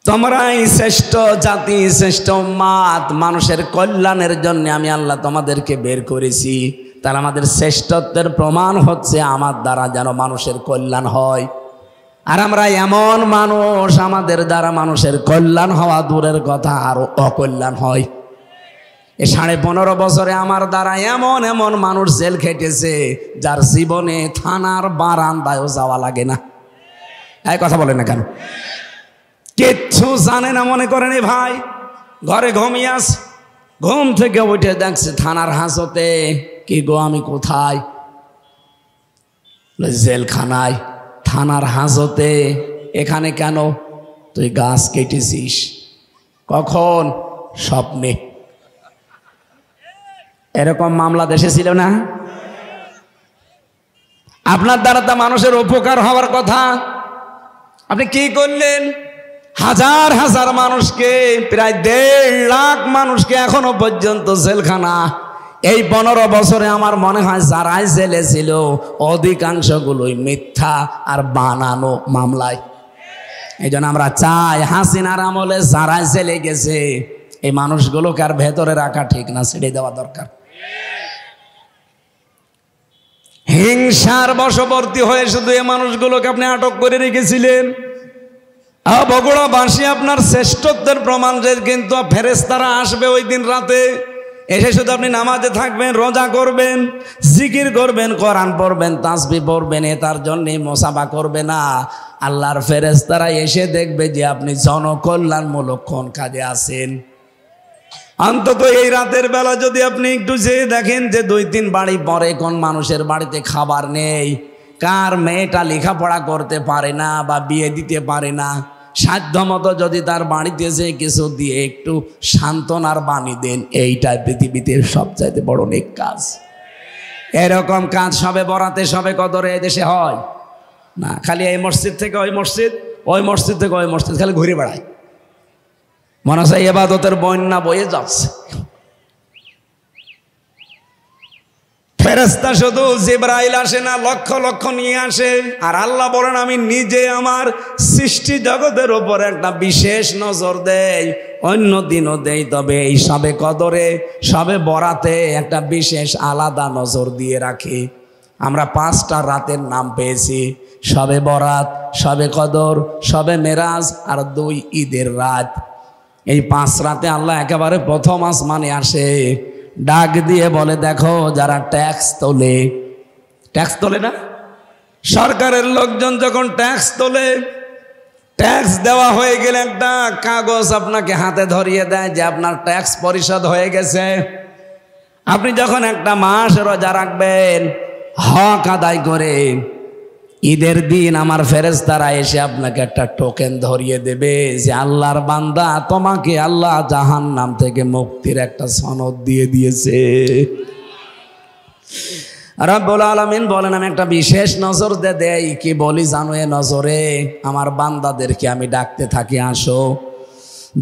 তোমরাই শ্রেষ্ঠ জাতি, শ্রেষ্ঠ উম্মাত, মানুষের কল্যাণের জন্য আমি আল্লাহ তোমাদেরকে বের করেছি। তার আমাদের শ্রেষ্ঠত্বের প্রমাণ হচ্ছে আমার দ্বারা যেন মানুষের কল্যাণ হয়। আর আমরা এমন মানুষ, আমাদের দ্বারা মানুষের কল্যাণ হওয়া দূরের কথা আরো অকল্যাণ হয়। এই 15.5 বছরে আমার দ্বারা এমন এমন মানুষ জেল খেটেছে যার জীবনে থানার বারান্দায়ও যাওয়া লাগে না। এই কথা বলে না কেন? কিচ্ছু জানে না মনে করেন এই ভাই, ঘরে ঘুমিয়ে আছে, ঘুম থেকে উঠে দেখছে থানার হাজতে। কি গো আমি কোথায়? জেলখানায়। থানার হাজতে? এখানে কেন? তুই গাছ কেটেছিস। কখন? স্বপ্নে। এরকম মামলা দেশে ছিল না? আপনার দ্বারা তা মানুষের উপকার হওয়ার কথা, আপনি কি করলেন? হাজার হাজার মানুষকে, প্রায় 1.5 লাখ মানুষকে এখনো পর্যন্ত জেলখানা। এই 15 বছরে আমার মনে হয় যারাই জেলে ছিল অধিকাংশগুলোই মিথ্যা আর বানানো মামলায়। এই জন্য আমরা চাই হাসিনার আমলে যারাই জেলে গেছে এই মানুষগুলোকে আর ভেতরে রাখা ঠিক না, ছেড়ে দেওয়া দরকার। হিংসার বশবর্তী হয়ে শুধু এই মানুষগুলোকে আপনি আটক করে রেখেছিলেন। বগুড়াবাসী আপনার শ্রেষ্ঠত্বের প্রমাণ, কিন্তু ফেরেশতারা আসবে ওই দিন রাতে, এসে শুধু আপনি নামাজে থাকবেন, রোজা করবেন, জিকির করবেন, কোরআন পড়বেন, তাসবিহ পড়বেন, তার জন্যে মুসাফা করবে না। আল্লাহর ফেরেশতারা এসে দেখবে যে আপনি জনকল্যাণমূলক কোন কাজে আছেন। অন্তত এই রাতের বেলা যদি আপনি একটু যেয়ে দেখেন যে 2-3 বাড়ি পরে কোন মানুষের বাড়িতে খাবার নেই, কার মেয়েটা লেখাপড়া করতে পারে না বা বিয়ে দিতে পারে না, সাধ্যমতো যদি তার বাড়িতে যে কিছু দিয়ে একটু সান্ত্বনার বাণী দেন, এইটা পৃথিবীতে সবচাইতে বড় নেক কাজ। এরকম কাজ সবে বরাতে, সবে কদরে এই দেশে হয় না। খালি এই মসজিদ থেকে ওই মসজিদ, ওই মসজিদ থেকে ওই মসজিদ, খালি ঘুরে বেড়ায়, মনে হচ্ছে ইবাদতের বন্যা বয়ে যাচ্ছে। ফেরেশতা শুধু জিবরাইল আসে না, লক্ষ লক্ষ নিয়ে আসে। আর আল্লাহ বলেন আমি নিজে আমার সৃষ্টি জগতের উপর একটা বিশেষ নজর দেই, অন্য দিনও দেই, তবে এই সবে কদরে, সবে বরাতে একটা বিশেষ আলাদা নজর দিয়ে রাখি। আমরা 5টা রাতের নাম পেয়েছি, সবে বরাত, সবে কদর, সবে মেরাজ আর 2 ঈদের রাত। এই 5 রাতে আল্লাহ একেবারে প্রথম আসমানে আসে, ডাক দিয়ে বলে দেখো যারা ট্যাক্স তোলে না, সরকারের লোকজন যখন ট্যাক্স তোলে, ট্যাক্স দেওয়া হয়ে গেলে একটা কাগজ আপনাকে হাতে ধরিয়ে দেয় যে আপনার ট্যাক্স পরিশোধ হয়ে গেছে। আপনি যখন একটা মাস রোজা রাখবেন, হক আদায় করে, ঈদের দিন আমার ফেরেশতারা এসে আপনাকে একটা টোকেন ধরিয়ে দেবে যে আল্লাহর বান্দা, তোমাকে আল্লাহ জাহান্নাম থেকে মুক্তির একটা সনদ দিয়ে দিয়েছে। রব্বুল আলামিন বলেন আমি একটা বিশেষ নজর দেই। কি বলি জানো? এ নজরে আমার বান্দাদেরকে আমি ডাকতে থাকি, আসো,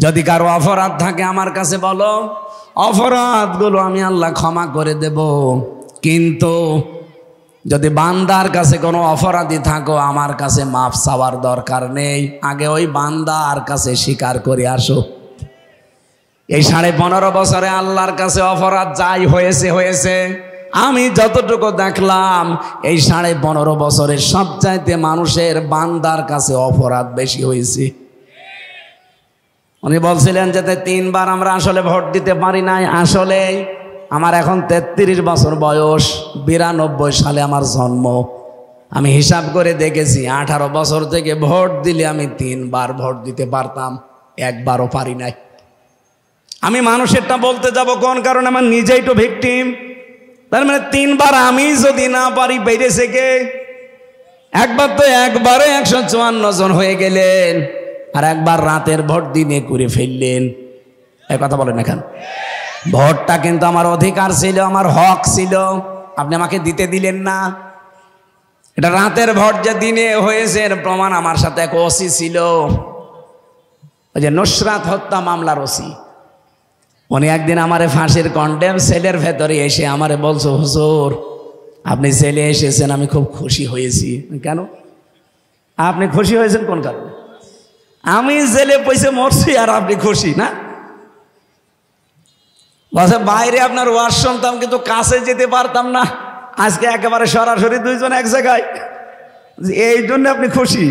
যদি কারো অপরাধ থাকে আমার কাছে বলো, অপরাধগুলো আমি আল্লাহ ক্ষমা করে দেব। কিন্তু যদি বান্দার কাছে কোনো অপরাধী থাকো, আমার কাছে মাফ চাওয়ার দরকার নেই, আগে ওই বান্দার কাছে স্বীকার করে আসো। এই 15.5 বছরে আল্লাহর কাছে অপরাধ যাই হয়েছে, আমি যতটুকু দেখলাম এই 15.5 বছরে সবচাইতে মানুষের বান্দার কাছে অপরাধ বেশি হয়েছে। উনি বলছিলেন যে 3 বার আমরা আসলে ভোট দিতে পারি নাই। আসলে আমার এখন 33 বছর বয়স, 92 সালে আমার জন্ম। আমি হিসাব করে দেখেছি 18 বছর থেকে ভোট দিলে আমি 3 বার ভোট দিতে পারতাম, একবারও পারি নাই। আমি মানুষেরটা বলতে যাব কোন কারণে? আমার নিজেই তো ভিকটিম। তার মানে 3 বার আমি যদি না পারি, বেড়েছে কে? একবার তো একবারে 154 জন হয়ে গেলেন, আর একবার রাতের ভোট দিনে করে ফেললেন। এই কথা বলেন না কেন? ভোটটা কিন্তু আমার অধিকার ছিল, আমার হক ছিল, আপনি আমাকে দিতে দিলেন না। এটা রাতের ভোট যে দিনে হয়েছে এর প্রমাণ আমার সাথে এক ওসি ছিল, ওই যে নুসরাত হত্যা মামলার ওসি। উনি একদিন আমারে ফাঁসির কন্ডেম সেলের ভেতরে এসে আমারে বলছো, হুজুর আপনি জেলে এসেছেন, আমি খুব খুশি হয়েছি। কেন আপনি খুশি হয়েছেন? কোন কারণে? আমি জেলে পয়সা মরছি আর আপনি খুশি না? বলছে বাইরে আপনার ওয়াজ শুনতাম কিন্তু কাছে যেতে পারতাম না, আজকে একেবারে সরাসরি 2 জন এক জায়গায়, এই জন্য আপনি খুশি।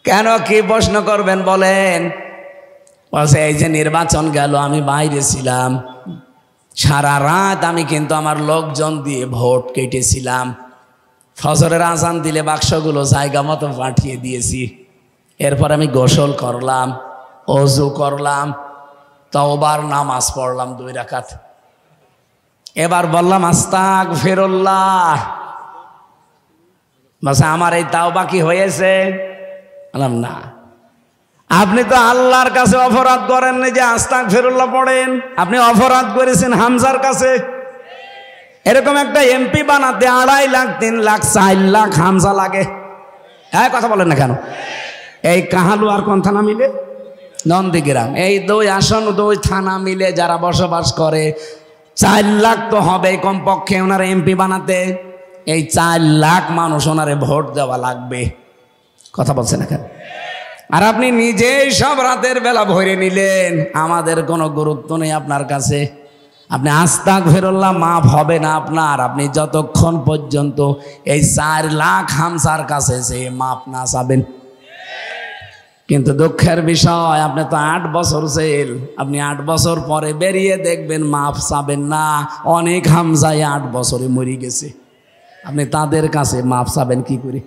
কেন, কি প্রশ্ন করবেন বলেন? বলছে এই যে নির্বাচন গেল, আমি বাইরে ছিলাম, সারা রাত আমি কিন্তু আমার লোকজন দিয়ে ভোট কেটেছিলাম, ফজরের আজান দিলে বাক্সগুলো জায়গা মতো পাঠিয়ে দিয়েছি। এরপর আমি গোসল করলাম, ওযু করলাম, তওবার নামাজ পড়লাম 2 রাকাত। এবার বললাম আস্তাগফিরুল্লাহ। বলছে আমার এই তাওবা কি হয়েছে? বললাম না, আপনি তো আল্লাহর কাছে অপরাধ করেন না যে আস্তাগফিরুল্লাহ পড়েন, আপনি অপরাধ করেছেন হামজার কাছে। এরকম একটা এমপি বানাতে 2.5 লাখ, 3 লাখ, 4 লাখ হামজা লাগে। হ্যাঁ, কথা বলেন না কেন? এই কাহালু আর কোন থানা মিলে? নন্দীগ্রাম। এই 2 আসন, 2 থানা মিলে যারা বসবাস করে, 4 লাখ তো হবে কমপক্ষে ওনারা এমপি বানাতে। এই 4 লাখ মানুষ ওনারে ভোট দেওয়া লাগবে। কথা বলছে না কেন? আর আপনি নিজেই সব রাতের বেলা ভরে নিলেন, আমাদের কোনো গুরুত্ব নেই আপনার কাছে। আপনি আস্তাগফিরুল্লাহ মাফ হবে না আপনার, আপনি যতক্ষণ পর্যন্ত এই 4 লাখ হামসার কাছে সে মাফ না চাবেন। কিন্তু দুঃখের বিষয়, আপনি তো 8 বছর জেল, আপনি 8 বছর পরে বেরিয়ে দেখবেন মাফ চাবেন না। অনেক হামজায় 8 বছরে মরে গেছে, আপনি তাদের কাছে মাফ চাবেন কি করে?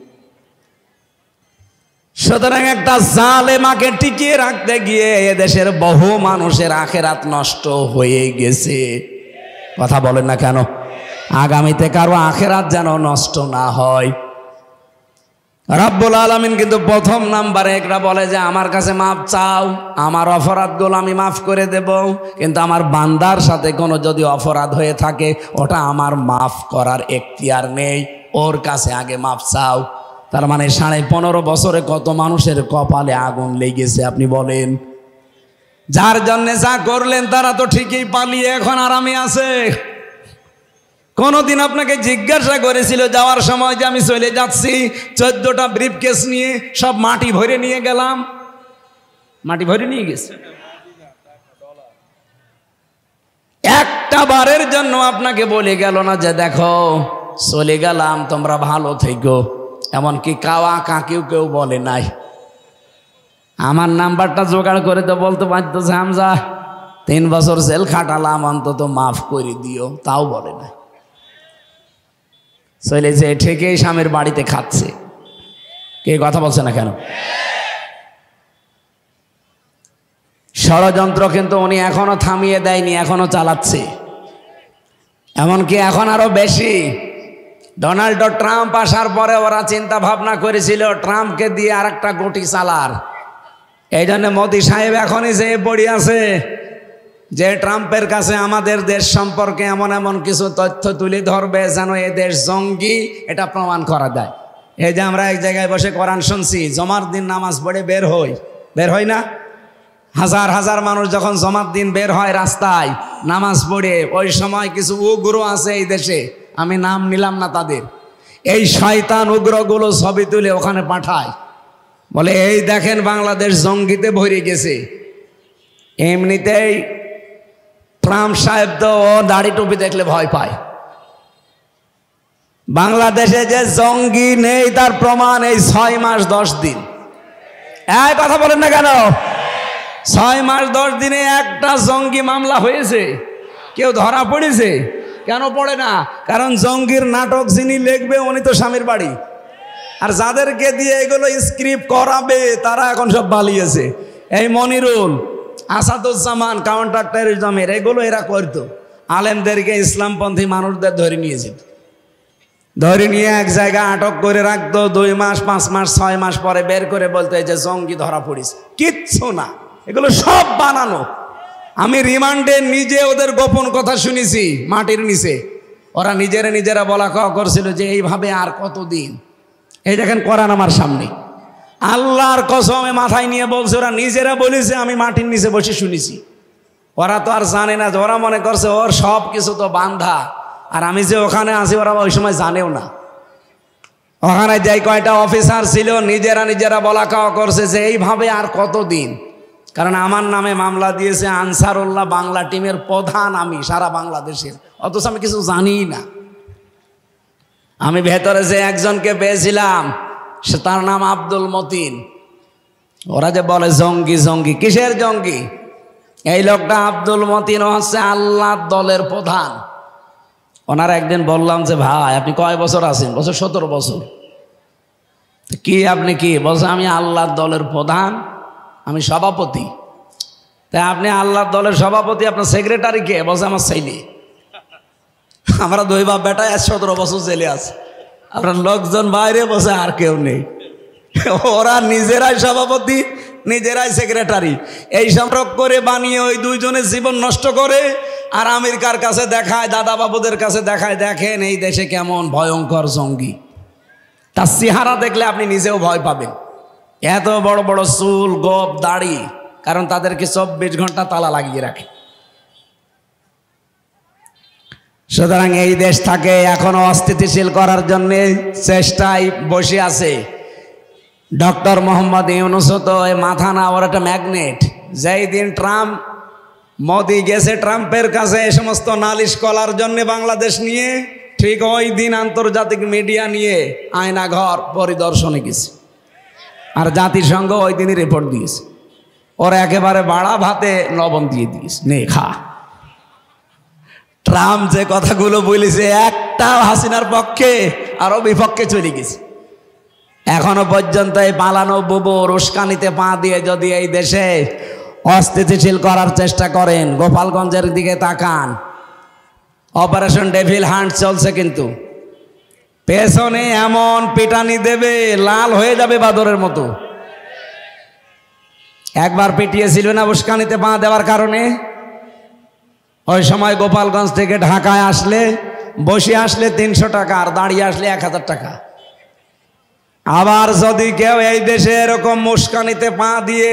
সুতরাং একটা জালেমাকে টিকিয়ে রাখতে গিয়ে এদেশের বহু মানুষের আখেরাত নষ্ট হয়ে গেছে। কথা বলেন না কেন? আগামীতে কারো আখেরাত যেন নষ্ট না হয়। রব্বুল আলামিন কিন্তু প্রথম নাম্বারে একটা বলে যে আমার কাছে মাফ চাও, আমার অপরাধগুলো আমি মাফ করে দেব, কিন্তু আমার বান্দার সাথে কোনো যদি অপরাধ হয়ে থাকে ওটা আমার মাফ করার এখতিয়ার নেই, ওর কাছে আগে মাফ চাও। তার মানে 15.5 বছরে কত মানুষের কপালে আগুন লেগেছে আপনি বলেন? যার জন্য যা করলেন তারা তো ঠিকই পালিয়ে এখন আরামে আছে। কোনদিন আপনাকে জিজ্ঞাসা করেছিল যাওয়ার সময় যে আমি চলে যাচ্ছি 14টা ব্রিফকেস নিয়ে সব মাটি ভরে নিয়ে গেলাম? মাটি ভরে নিয়ে গেছে। একটা বারের জন্য আপনাকে বলে গেল না যে দেখো চলে গেলাম, তোমরা ভালো থেকো? এমনকি কাওয়া কাকেও কেউ বলে নাই। আমার নাম্বারটা জোগাড় করে তো বলতে পারতো যে হামজা 3 বছর জেল খাটালাম, অন্তত মাফ করে দিও, তাও বলে না। চলে যে ঠিকই স্বামীর বাড়িতে খাচ্ছে। কে কথা বলছে না কেন? ষড়যন্ত্র কিন্তু উনি এখনো থামিয়ে দেয়নি, এখনো চালাচ্ছে। এমনকি এখন আরো বেশি। ডোনাল্ড ট্রাম্প আসার পরে ওরা চিন্তা ভাবনা করেছিল ট্রাম্পকে দিয়ে আরেকটা গটি চালার। এই জন্য মোদি সাহেব এখনই যে পড়ে আছে যে ট্রাম্পের কাছে আমাদের দেশ সম্পর্কে এমন এমন কিছু তথ্য তুলে ধরবে যেন এ দেশ জঙ্গি, এটা প্রমাণ করা যায়। এই যে আমরা এক জায়গায় বসে কোরআন শুনছি, জমার দিন নামাজ পড়ে বের হই না? হাজার হাজার মানুষ যখন জমার দিন বের হয় রাস্তায় নামাজ পড়ে, ওই সময় কিছু উগ্র আছে এই দেশে, আমি নাম নিলাম না তাদের, এই শয়তান উগ্রগুলো ছবি তুলে ওখানে পাঠায়, বলে এই দেখেন বাংলাদেশ জঙ্গিতে ভরে গেছে। এমনিতেই ট্রাম্প সাহেব তো ও দাড়ি টুপি দেখলে ভয় পায়। বাংলাদেশে যে জঙ্গি নেই তার প্রমাণ এই 6 মাস 10 দিন। এই কথা বলেন না কেন? 6 মাস 10 দিনে একটা জঙ্গি মামলা হয়েছে? কেউ ধরা পড়েছে? কেন পড়ে না? কারণ জঙ্গির নাটক যিনি লিখবে উনি তো স্বামীর বাড়ি, আর যাদেরকে দিয়ে এগুলো স্ক্রিপ্ট করাবে তারা এখন সব পালিয়েছে। এই মনিরুল, আসাদুজ্জামান, কাউন্টার টেররিজমের এগুলো এরা করতো। আলেমদেরকে ইসলামপন্থী মানুষদের ধরে নিয়েছিল, ধরে নিয়ে এক জায়গায় আটক করে রাখতো 2 মাস 5 মাস 6 মাস পরে বের করে বলতো এই যে জঙ্গি ধরা পড়েছে। কিচ্ছু না, এগুলো সব বানানো। আমি রিমান্ডে নিজে ওদের গোপন কথা শুনেছি মাটির নিচে। ওরা নিজেরা বলা কওয়া করছিল যে এইভাবে আর কতদিন। এই দেখেন কোরআন আমার সামনে, আল্লাহর কসমে মাথায় নিয়ে বলছে, ওরা নিজেরা বলেছে, আমি মাটির নিচে বসে শুনেছি। ওরা তো আর জানে না, ওরা মনে করছে ওর সব কিছু তো বান্ধা, আর আমি যে ওখানে আছি ওরা ওই সময় জানেও না। ওখানে যাই কয়টা অফিসার ছিল নিজেরা বলা কওয়া করছে যে এইভাবে আর কতদিন। কারণ আমার নামে মামলা দিয়েছে আনসারুল্লাহ বাংলা টিমের প্রধান, আমি সারা বাংলাদেশের, অথচ আমি কিছু জানি না। আমি ভেতরে যে একজনকে পেয়েছিলাম সে তার নাম আব্দুল মতিন। ওরা যে বলে জঙ্গি জঙ্গি, কিসের জঙ্গি? এই লোকটা আব্দুল মতিন হচ্ছে আল্লাহ দলের প্রধান। ওনার একদিন বললাম যে ভাই আপনি কয় বছর আছেন? বছর 17 বছর। কি আপনি কি? বলছে আমি আল্লাহ দলের প্রধান, আমি সভাপতি। তাই আপনি আল্লাহ দলের সভাপতি, আপনার সেক্রেটারি কে? বলছে আমার ছেলে। আমরা 2 বাপ বেটায় 17 বছর জেলে আছে, আপনার লোকজন বাইরে বসে, আর কেউ নেই। ওরা নিজেরাই সভাপতি, নিজেরাই সেক্রেটারি, এই সম্পর্ক করে বানিয়ে ওই 2 জনের জীবন নষ্ট করে। আর আমেরিকার কাছে দেখায়, দাদা বাবুদের কাছে দেখায়, দেখেন এই দেশে কেমন ভয়ঙ্কর জঙ্গি। তার চেহারা দেখলে আপনি নিজেও ভয় পাবেন। এত বড় বড় চুল, গোপ, দাড়ি, কারণ তাদেরকে 24 ঘন্টা তালা লাগিয়ে রাখে। সুতরাং এই দেশটাকে এখনো অস্থিতিশীল করার জন্য চেষ্টায় বসে আছে ডক্টর মোহাম্মদ ইউনূস। তো মাথা না, ওর একটা ম্যাগনেট। যেই দিন ট্রাম্প, মোদি গেছে ট্রাম্পের কাছে এই সমস্ত নালিশ করার জন্য বাংলাদেশ নিয়ে, ঠিক ওই দিন আন্তর্জাতিক মিডিয়া নিয়ে আয়নাঘর পরিদর্শনে গেছে। আর জাতিসংঘ ওই দিনই রিপোর্ট দিয়েছে, ওরা একেবারে বাড়া ভাতে লবণ দিয়ে দিয়েছে, নে খা। ট্রাম্প যে কথাগুলো বলেছে একটা হাসিনার পক্ষে আরো বিপক্ষে চলে গেছে। এখনো পর্যন্ত এই পালানো বুবু উস্কানিতে পা দিয়ে যদি এই দেশে অস্থিতিশীল করার চেষ্টা করেন, গোপালগঞ্জের দিকে তাকান, অপারেশন ডেভিল হান্ট চলছে, কিন্তু পেছনে এমন পিটানি দেবে লাল হয়ে যাবে বাদরের মতো। একবার পিটিয়েছিল না উস্কানিতে পা দেওয়ার কারণে? ওই সময় গোপালগঞ্জ থেকে ঢাকায় আসলে, বসে আসলে 300 টাকা, আর দাঁড়িয়ে আসলে 1000 টাকা। আবার যদি কেউ এই দেশে এরকম উস্কানিতে পা দিয়ে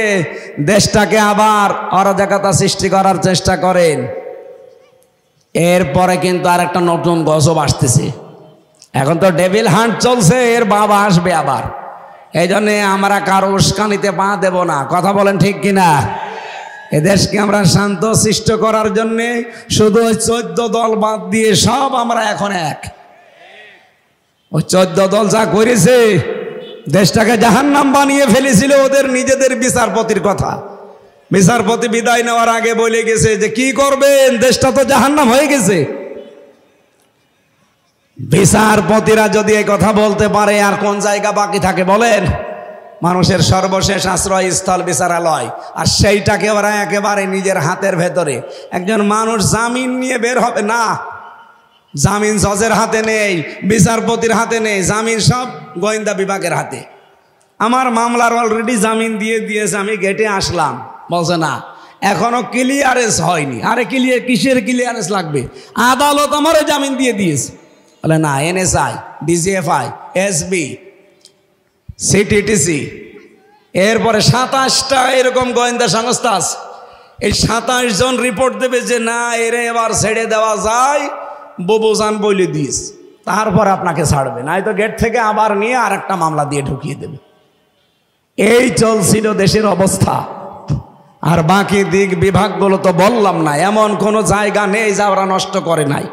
দেশটাকে আবার অরাজকতা সৃষ্টি করার চেষ্টা করেন, এরপরে কিন্তু আর একটা নতুন গজব আসতেছে। এখন তো ডেভিল হান্ট চলছে, এর বাবা আসবে আবার। এই জন্যে আমরা কারো উস্কানিতে পা দেব না। কথা বলেন ঠিক কিনা? এদেশকে আমরা শান্ত সৃষ্ট করার জন্যে শুধু ওই 14 দল বাদ দিয়ে সব আমরা এখন এক। ওই 14 দল যা করেছে, দেশটাকে জাহান্নাম বানিয়ে ফেলেছিল ওদের নিজেদের বিচারপতির কথা। বিচারপতি বিদায় নেওয়ার আগে বলে গেছে যে কি করবেন, দেশটা তো জাহান্নাম হয়ে গেছে। বিচারপতিরা যদি এই কথা বলতে পারে, আর কোন জায়গা বাকি থাকে বলেন? মানুষের সর্বশেষ আশ্রয়স্থল বিচারালয়, আর সেইটাকে ওরা একেবারে নিজের হাতের ভেতরে। একজন মানুষ জামিন নিয়ে বের হবে না, জামিন জজের হাতে নেই, বিচারপতির হাতে নেই, জামিন সব গোয়েন্দা বিভাগের হাতে। আমার মামলার অলরেডি জামিন দিয়ে দিয়েছে, আমি গেটে আসলাম, বলছে না এখনো ক্লিয়ারেন্স হয়নি। আরে ক্লিয়ার কিসের ক্লিয়ারেন্স লাগবে? আদালত আমারও জামিন দিয়ে দিয়েছে। বলে না, এনএসআই, ডিজিএফআই, এসবি, সিটিটিসি, এরপরে 27টা এরকম গোয়েন্দা সংস্থা আছে। এই 27 জন রিপোর্ট দেবে যে না এরে এবার ছেড়ে দেওয়া যায়, বুবুজান বলে দিস, তারপর আপনাকে ছাড়বে, নাই তো গেট থেকে আবার নিয়ে আর একটা মামলা দিয়ে ঢুকিয়ে দেবে। এই চলছিল দেশের অবস্থা। আর বাকি দিক বিভাগগুলো তো বললাম না, এমন কোনো জায়গা নেই যা ওরা নষ্ট করে নাই।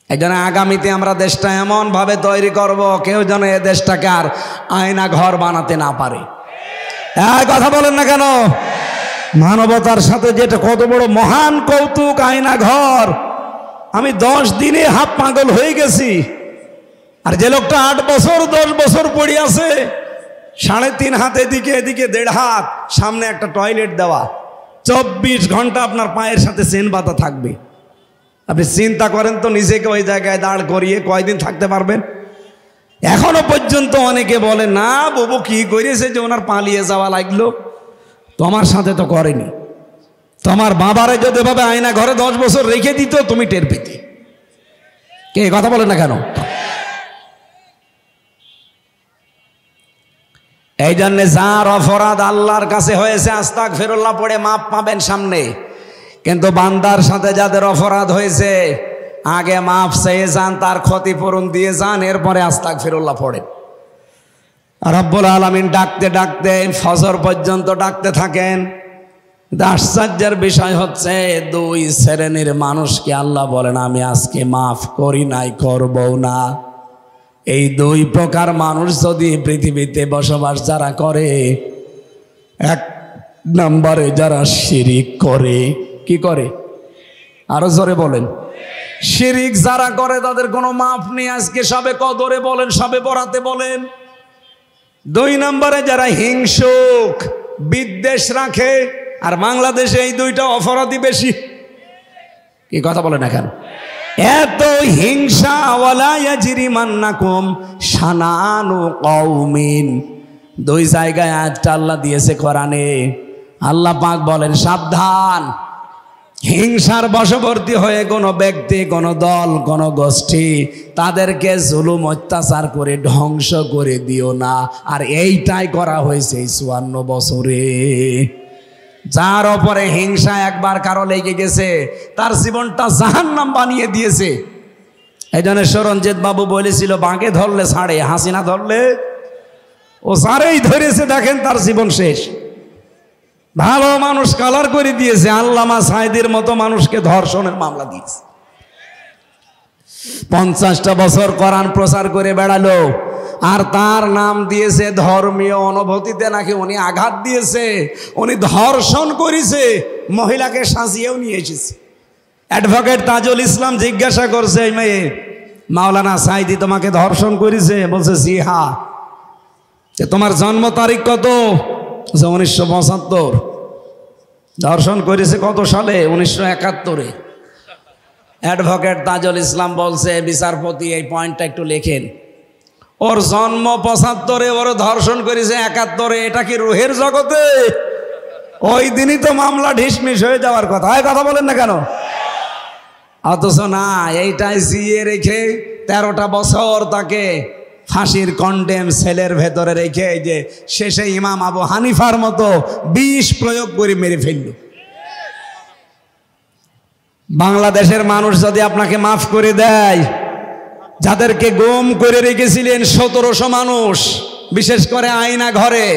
এই জন্য আগামীতে আমরা দেশটা এমন ভাবে তৈরি করব, কেউ যেন এ দেশটাকে আর আয়না ঘর বানাতে না পারে। কথা বলেন না কেন? মানবতার সাথে যেটা কত বড় মহান কৌতুক, আয়না ঘর। আমি 10 দিনে হাফ পাগল হয়ে গেছি। আর যে লোকটা 8 বছর 10 বছর পড়ে আছে, 3.5 হাত এদিকে, এদিকে 1.5 হাত, সামনে একটা টয়লেট দেওয়া, 24 ঘন্টা আপনার পায়ের সাথে চেন বাঁধা থাকবে। আপনি চিন্তা করেন তো, নিজেকে ওই জায়গায় দাঁড় করিয়ে কয়দিন থাকতে পারবেন? এখনো পর্যন্ত অনেকে বলে না বাবু কি করেছে যে ওনার পালিয়ে যাওয়া লাগলো। তোমার সাথে তো করেনি। তোমার বাবারে যদি ভাবে আয়না ঘরে 10 বছর রেখে দিত, তুমি টের পেতে। কে কথা বলে না কেন? এই জন্য যার অপরাধ আল্লাহর কাছে হয়েছে আস্তাগফিরুল্লাহ পড়ে মাপ পাবেন সামনে। কিন্তু বান্দার সাথে যাদের অপরাধ হয়েছে, আগে মাপ চেয়ে যান, তার ক্ষতিপূরণ দিয়ে যান, এরপরে আস্তাগফিরুল্লাহ পড়েন। রব্বুল আলামিন ডাকতে ডাকতে ফজর পর্যন্ত ডাকতে থাকেন। আশ্চর্যের বিষয় হচ্ছে, 2 শ্রেণীর মানুষকে আল্লাহ বলেন আমি আজকে মাফ করি নাই, করবো না। এই 2 প্রকার মানুষ যদি পৃথিবীতে বসবাস যারা করে, 1 নম্বরে যারা শিরিক করে। কি করে? আরো জোরে বলেন। শিরিক যারা করে তাদের কোনো মাফ নেই। আজকে সবে কদরে বলেন, সবে বরাতে বলেন। 2 নম্বরে যারা হিংসুক, বিদ্বেষ রাখে। আর বাংলাদেশে এই 2টা অপরাধী বেশি। কি কথা বলে না কেন? এত হিংসা। ওয়ালা ইয়াজরিমান্নাকুম শানানু কওমিন, 2 জায়গায় আয়াতটা আল্লাহ দিয়েছে কোরআনে। আল্লাহ পাক বলেন সাবধান, হিংসার বশবর্তী হয়ে কোনো ব্যক্তি, কোনো দল, কোনো গোষ্ঠী তাদেরকে জুলুম অত্যাচার করে ধ্বংস করে দিও না। আর এইটাই করা হয়েছে এই 54 বছরে। যার ওপরে হিংসা একবার কারো লেগে গেছে, তার জীবনটা জাহান্নাম বানিয়ে দিয়েছে। এই জন্য সরঞ্জিত বাবু বলেছিল, বাঘে ধরলে ছাড়ে, হাসিনা ধরলে ও সারেই ধরেছে, দেখেন তার জীবন শেষ। ভালো মানুষ কালার করে দিয়েছে, আল্লামা সাইদির মতো মানুষকে ধর্ষণের মামলা দিয়েছে। 50টা বছর কোরআন প্রচার করে বেড়ালো, আর তার নাম দিয়েছে ধর্মীয় অনুভূতিতে নাকি উনি আঘাত দিয়েছে, উনি ধর্ষণ করেছে, মহিলাকে সাজিয়েও নিয়ে এসেছে। অ্যাডভোকেট তাজুল ইসলাম জিজ্ঞাসা করছে, এই মেয়ে মাওলানা সাইদি তোমাকে ধর্ষণ করেছে? বলছে জি হ্যাঁ। তোমার জন্ম তারিখ কত? 1975। ধর্ষণ করেছে কত সালে? 1971-এ। অ্যাডভোকেট তাজুল ইসলাম বলছে, বিচারপতি এই পয়েন্টটা একটু লেখেন, ওর জন্ম 75-এ, ওর ধর্ষণ করেছে 71-এ, এটা কি রুহের জগতে? ওই দিনই তো মামলা ঢিসমিস হয়ে যাওয়ার কথা। এই কথা বলেন না কেন? অথচ না, এইটাই জিয়ে রেখে 13টা বছর তাকে ফাঁসির কন্ডেম সেলের ভেতরে রেখে এই যে শেষে ইমাম আবু হানিফার মতো বিষ প্রয়োগ করে মেরে ফেলল। বাংলাদেশের মানুষ যদি আপনাকে মাফ করে দেয়, যাদেরকে গুম করে রেখেছিলেন 1700 মানুষ, বিশেষ করে আয়না ঘরে,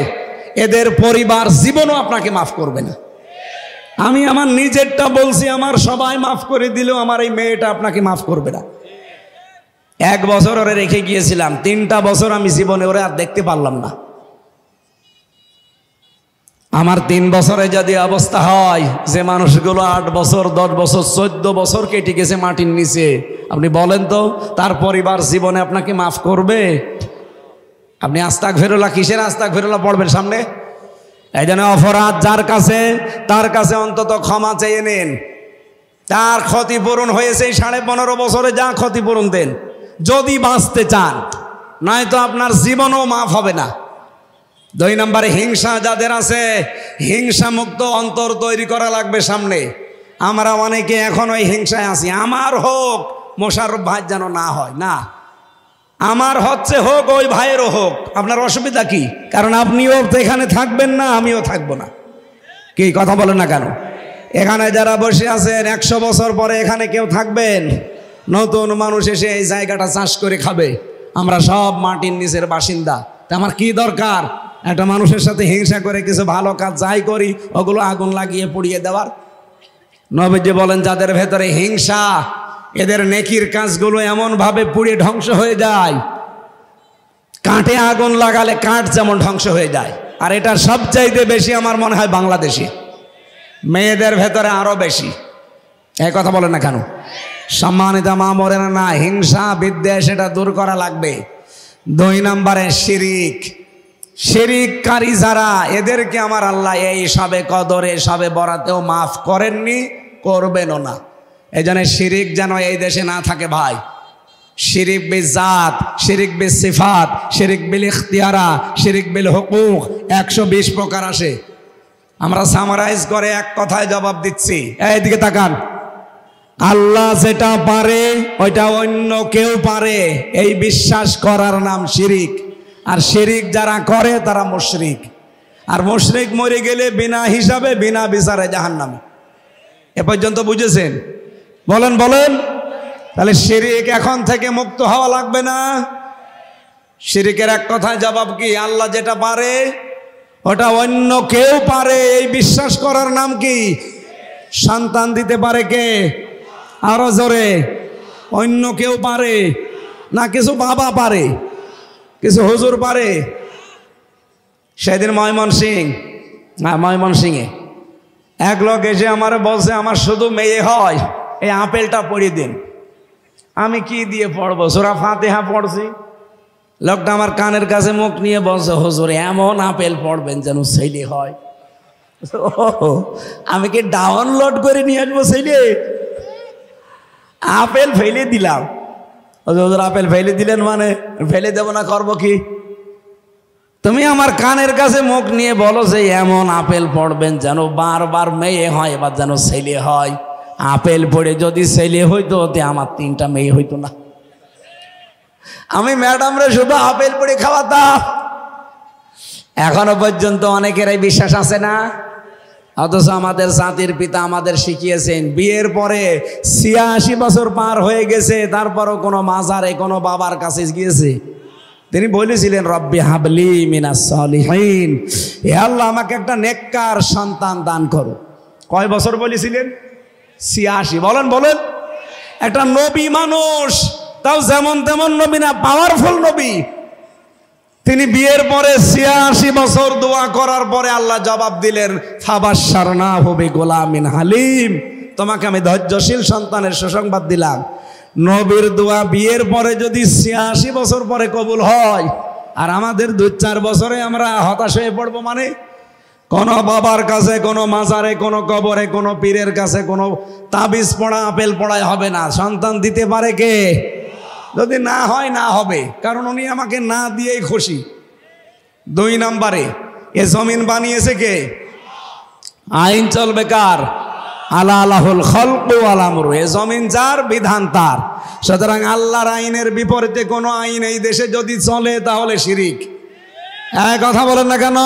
এদের পরিবার জীবনও আপনাকে মাফ করবে না। আমি আমার নিজেরটা বলছি, আমার সবাই মাফ করে দিলেও আমার এই মেয়েটা আপনাকে মাফ করবে না। 1 বছর ওরে রেখে গিয়েছিলাম, 3টা বছর আমি জীবনে ওরে আর দেখতে পারলাম না। আমার 3 বছরে যদি অবস্থা হয়, যে মানুষগুলো 8 বছর 10 বছর 14 বছর কেটে গেছে মাটির নিচে, আপনি বলেন তো তার পরিবার জীবনে আপনাকে মাফ করবে? আপনি আস্তাগফিরুল্লাহ, কিসের আস্তাগফিরুল্লাহ পড়বেন সামনে? এই জন্য অপরাধ যার কাছে, তার কাছে অন্তত ক্ষমা চেয়ে নেন। তার ক্ষতিপূরণ হয়েছে 15.5 বছরে, যা ক্ষতিপূরণ দেন যদি বাঁচতে চান, নয়তো আপনার জীবনও মাফ হবে না। 2 নম্বরে হিংসা যাদের আছে, হিংসা মুক্ত অন্তর তৈরি করা লাগবে সামনে। আমরা অনেকে এখন ওই হিংসায় আছি, আমার হোক, মোশাররফ ভাই যেন না হয়, না আমার হচ্ছে হোক, ওই ভাইয়েরও হোক। আপনার অসুবিধা কি? কারণ আপনিও তো এখানে থাকবেন না, আমিও থাকবো না। কি কথা বলেন না কেন? এখানে যারা বসে আছেন 100 বছর পরে এখানে কেউ থাকবেন? নতুন মানুষ এসে এই জায়গাটা চাষ করে খাবে। আমরা সব মাটির নিচের বাসিন্দা। তা আমার কি দরকার একটা মানুষের সাথে হিংসা করে কিছু ভালো কাজ যাই করি ওগুলো আগুন লাগিয়ে পুড়িয়ে দেওয়ার? নবীজি বলেন, যাদের ভেতরে হিংসা, এদের নেকির কাজগুলো এমনভাবে পুড়িয়ে ধ্বংস হয়ে যায়, কাঠে আগুন লাগালে কাঠ যেমন ধ্বংস হয়ে যায়। আর এটা সবচাইতে বেশি আমার মনে হয় বাংলাদেশে, মেয়েদের ভেতরে আরো বেশি। এই কথা বলেন না কেন? সম্মানিত মা মরে না, হিংসা বিদ্বেষ এটা দূর করা লাগবে। 2 নম্বরে শিরিক, শিরিককারী যারা, এদেরকে আমার আল্লাহ এই সবে কদরে, সবে বরাতেও মাফ করেননি, করবেনও না। এই জন্য শিরিক যেন এই দেশে না থাকে ভাই। শিরিক বিল জাত, শিরিক বিল সিফাত, শিরিক বিল ইখতিয়ারা, শিরিক বিল হুকুক, 120 প্রকার আসে। আমরা সামারাইজ করে এক কথায় জবাব দিচ্ছি, এইদিকে তাকান। আল্লাহ যেটা পারে ওইটা অন্য কেউ পারে, এই বিশ্বাস করার নাম শিরিক। আর শিরিক যারা করে তারা মুশরিক। আর মুশরিক মরে গেলে বিনা হিসাবে, বিনা বিচারে জাহান্নামে। এ পর্যন্ত বুঝেছেন? বলেন বলেন। তাহলে শিরিক এখন থেকে মুক্ত হওয়া লাগবে না। শিরিকের এক কথায় জবাব কি? আল্লাহ যেটা পারে ওটা অন্য কেউ পারে, এই বিশ্বাস করার নাম কি? সন্তান দিতে পারে কে? আরো জোরে। অন্য কেউ পারে না, কিছু বাবা পারে, কিছু হুজুর পারে। সেদিন ময়মনসিংহে এক লোক এসে আমার বলছে, আমার শুধু মেয়ে হয়, এই আপেলটা পড়িয়ে দিন। আমি কি দিয়ে পড়বো? সূরা ফাতিহা পড়ছি। লোকটা আমার কানের কাছে মুখ নিয়ে বলছে, হুজুর এমন আপেল পড়বেন যেন ছেলে হয়। আমি কি ডাউনলোড করে নিয়ে আসবো ছেলে? আপেল ফেলে দিলাম। হুজুর আপেল ফেলে দিলেন মানে? ফেলে দেব না, করবো কি? তুমি আমার কানের কাছে মুখ নিয়ে বলো যে এমন আপেল পড়বেন যেন বারবার মেয়ে হয়, এবার যেন ছেলে হয়। আপেল পড়ে যদি ছেলে হইতো তে আমার 3টা মেয়ে হইতো না। আমি ম্যাডামরা শুধু আপেল পড়ে খাওয়াতাম। এখনো পর্যন্ত অনেকেরই বিশ্বাস আছে না। অথচ আমাদের জাতির পিতা আমাদের শিখিয়েছেন, বিয়ের পরে 86 বছর পার হয়ে গেছে, তারপরও কোনো মাজারে কোনো বাবার কাছে গিয়েছে? তিনি বলেছিলেন, রব্বি হাবলি মিনাস সালিহিন, হে আল্লাহ আমাকে একটা নেককার সন্তান দান করো। কয় বছর বলেছিলেন? 86। বলেন বলেন। একটা নবী মানুষ, তাও যেমন তেমন নবী না, পাওয়ারফুল নবী। তিনি বিয়ের পরে ৮৬ বছর দোয়া করার পরে আল্লাহ জবাব দিলেন, ফাবাশশারনাহু বিগুলামিন হালিম, তোমাকে আমি ধৈর্যশীল সন্তানের সুসংবাদ দিলাম। নবীর দোয়া বিয়ের পরে যদি ৮৬ বছর পরে কবুল হয়, আর আমাদের ২-৪ বছরে আমরা হতাশ হয়ে পড়বো, মানে কোনো বাবার কাছে, কোনো মাজারে, কোনো কবরে, কোনো পীরের কাছে কোনো তাবিজ পড়া, আপেল পড়ায় হবে না। সন্তান দিতে পারে কে? যদি না হয় না হবে, কারণ উনি আমাকে না দিয়েই খুশি। ২ নম্বরে, এ জমিন বানিয়েছে কে? আইন চলবে কার? আলা আলাহুল খলকু ওয়াল আমরু, এ জমিন যার, বিধান তার। সুতরাং আল্লাহর আইনের বিপরীতে কোনো আইন এই দেশে যদি চলে তাহলে শিরিক। এক কথা বলেন না কেন?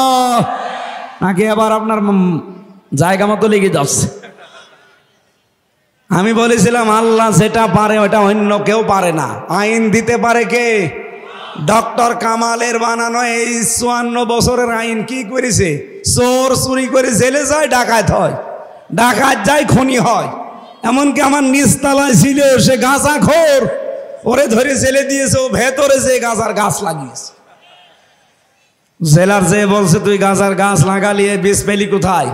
নাকি আবার আপনার জায়গা মতো লেগে যাচ্ছে? আমি বলেছিলাম আল্লাহ যেটা পারে ওটা অন্য কেউ পারে না। আইন দিতে পারে কে? ডক্টর কামালের বানানো এই ৫৪ বছরের আইন কি করেছে? চোর চুরি করে জেলে যায়, ডাকাত হয়, ডাকাত যায়, খুনি হয়। এমনকি আমার নিচতলায় ছিল সে গাঁজাখোর, ওরে ধরে জেলে দিয়েছে, ও ভেতরে যে গাঁজার গাছ লাগিয়েছে। জেলার যে বলছে তুই গাঁজার গাছ লাগালি, বীজ পেলি কোথায়?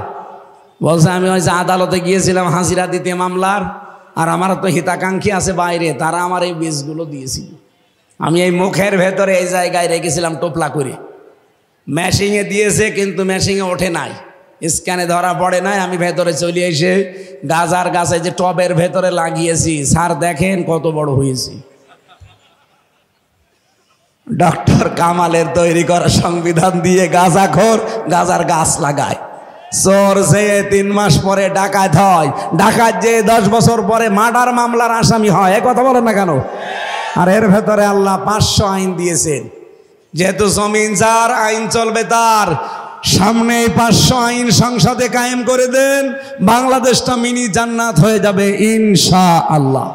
বলছে আমি ওই যে আদালতে গিয়েছিলাম হাজিরা দিতে মামলার, আর আমার তো হিতাকাঙ্ক্ষী আছে বাইরে, তারা আমার এই বীজগুলো দিয়েছিল। আমি এই মুখের ভেতরে এই জায়গায় রেখেছিলাম টোপলা করে। মেশিনে দিয়েছে কিন্তু মেশিনে ওঠে নাই, স্ক্যানে ধরা পড়ে নাই। আমি ভেতরে চলে এসে গাজার গাছে যে টবের ভেতরে লাগিয়েছি, স্যার দেখেন কত বড় হয়েছি। ডক্টর কামালের তৈরি করা সংবিধান দিয়ে গাঁজাখোর গাজার গাছ লাগায়। চোর যে ৩ মাস পরে ডাকাত হয়, ডাকাত যে ১০ বছর পরে মার্ডার মামলার আসামি হয়। এ কথা বলেন না কেন? আর এর ভেতরে আল্লাহ ৫০০ আইন দিয়েছেন। যেহেতু জমিন যার, আইন চলবে তার। সামনে ৫০০ আইন সংসদে কায়েম করে দেন, বাংলাদেশটা মিনি জান্নাত হয়ে যাবে ইনশাআল্লাহ।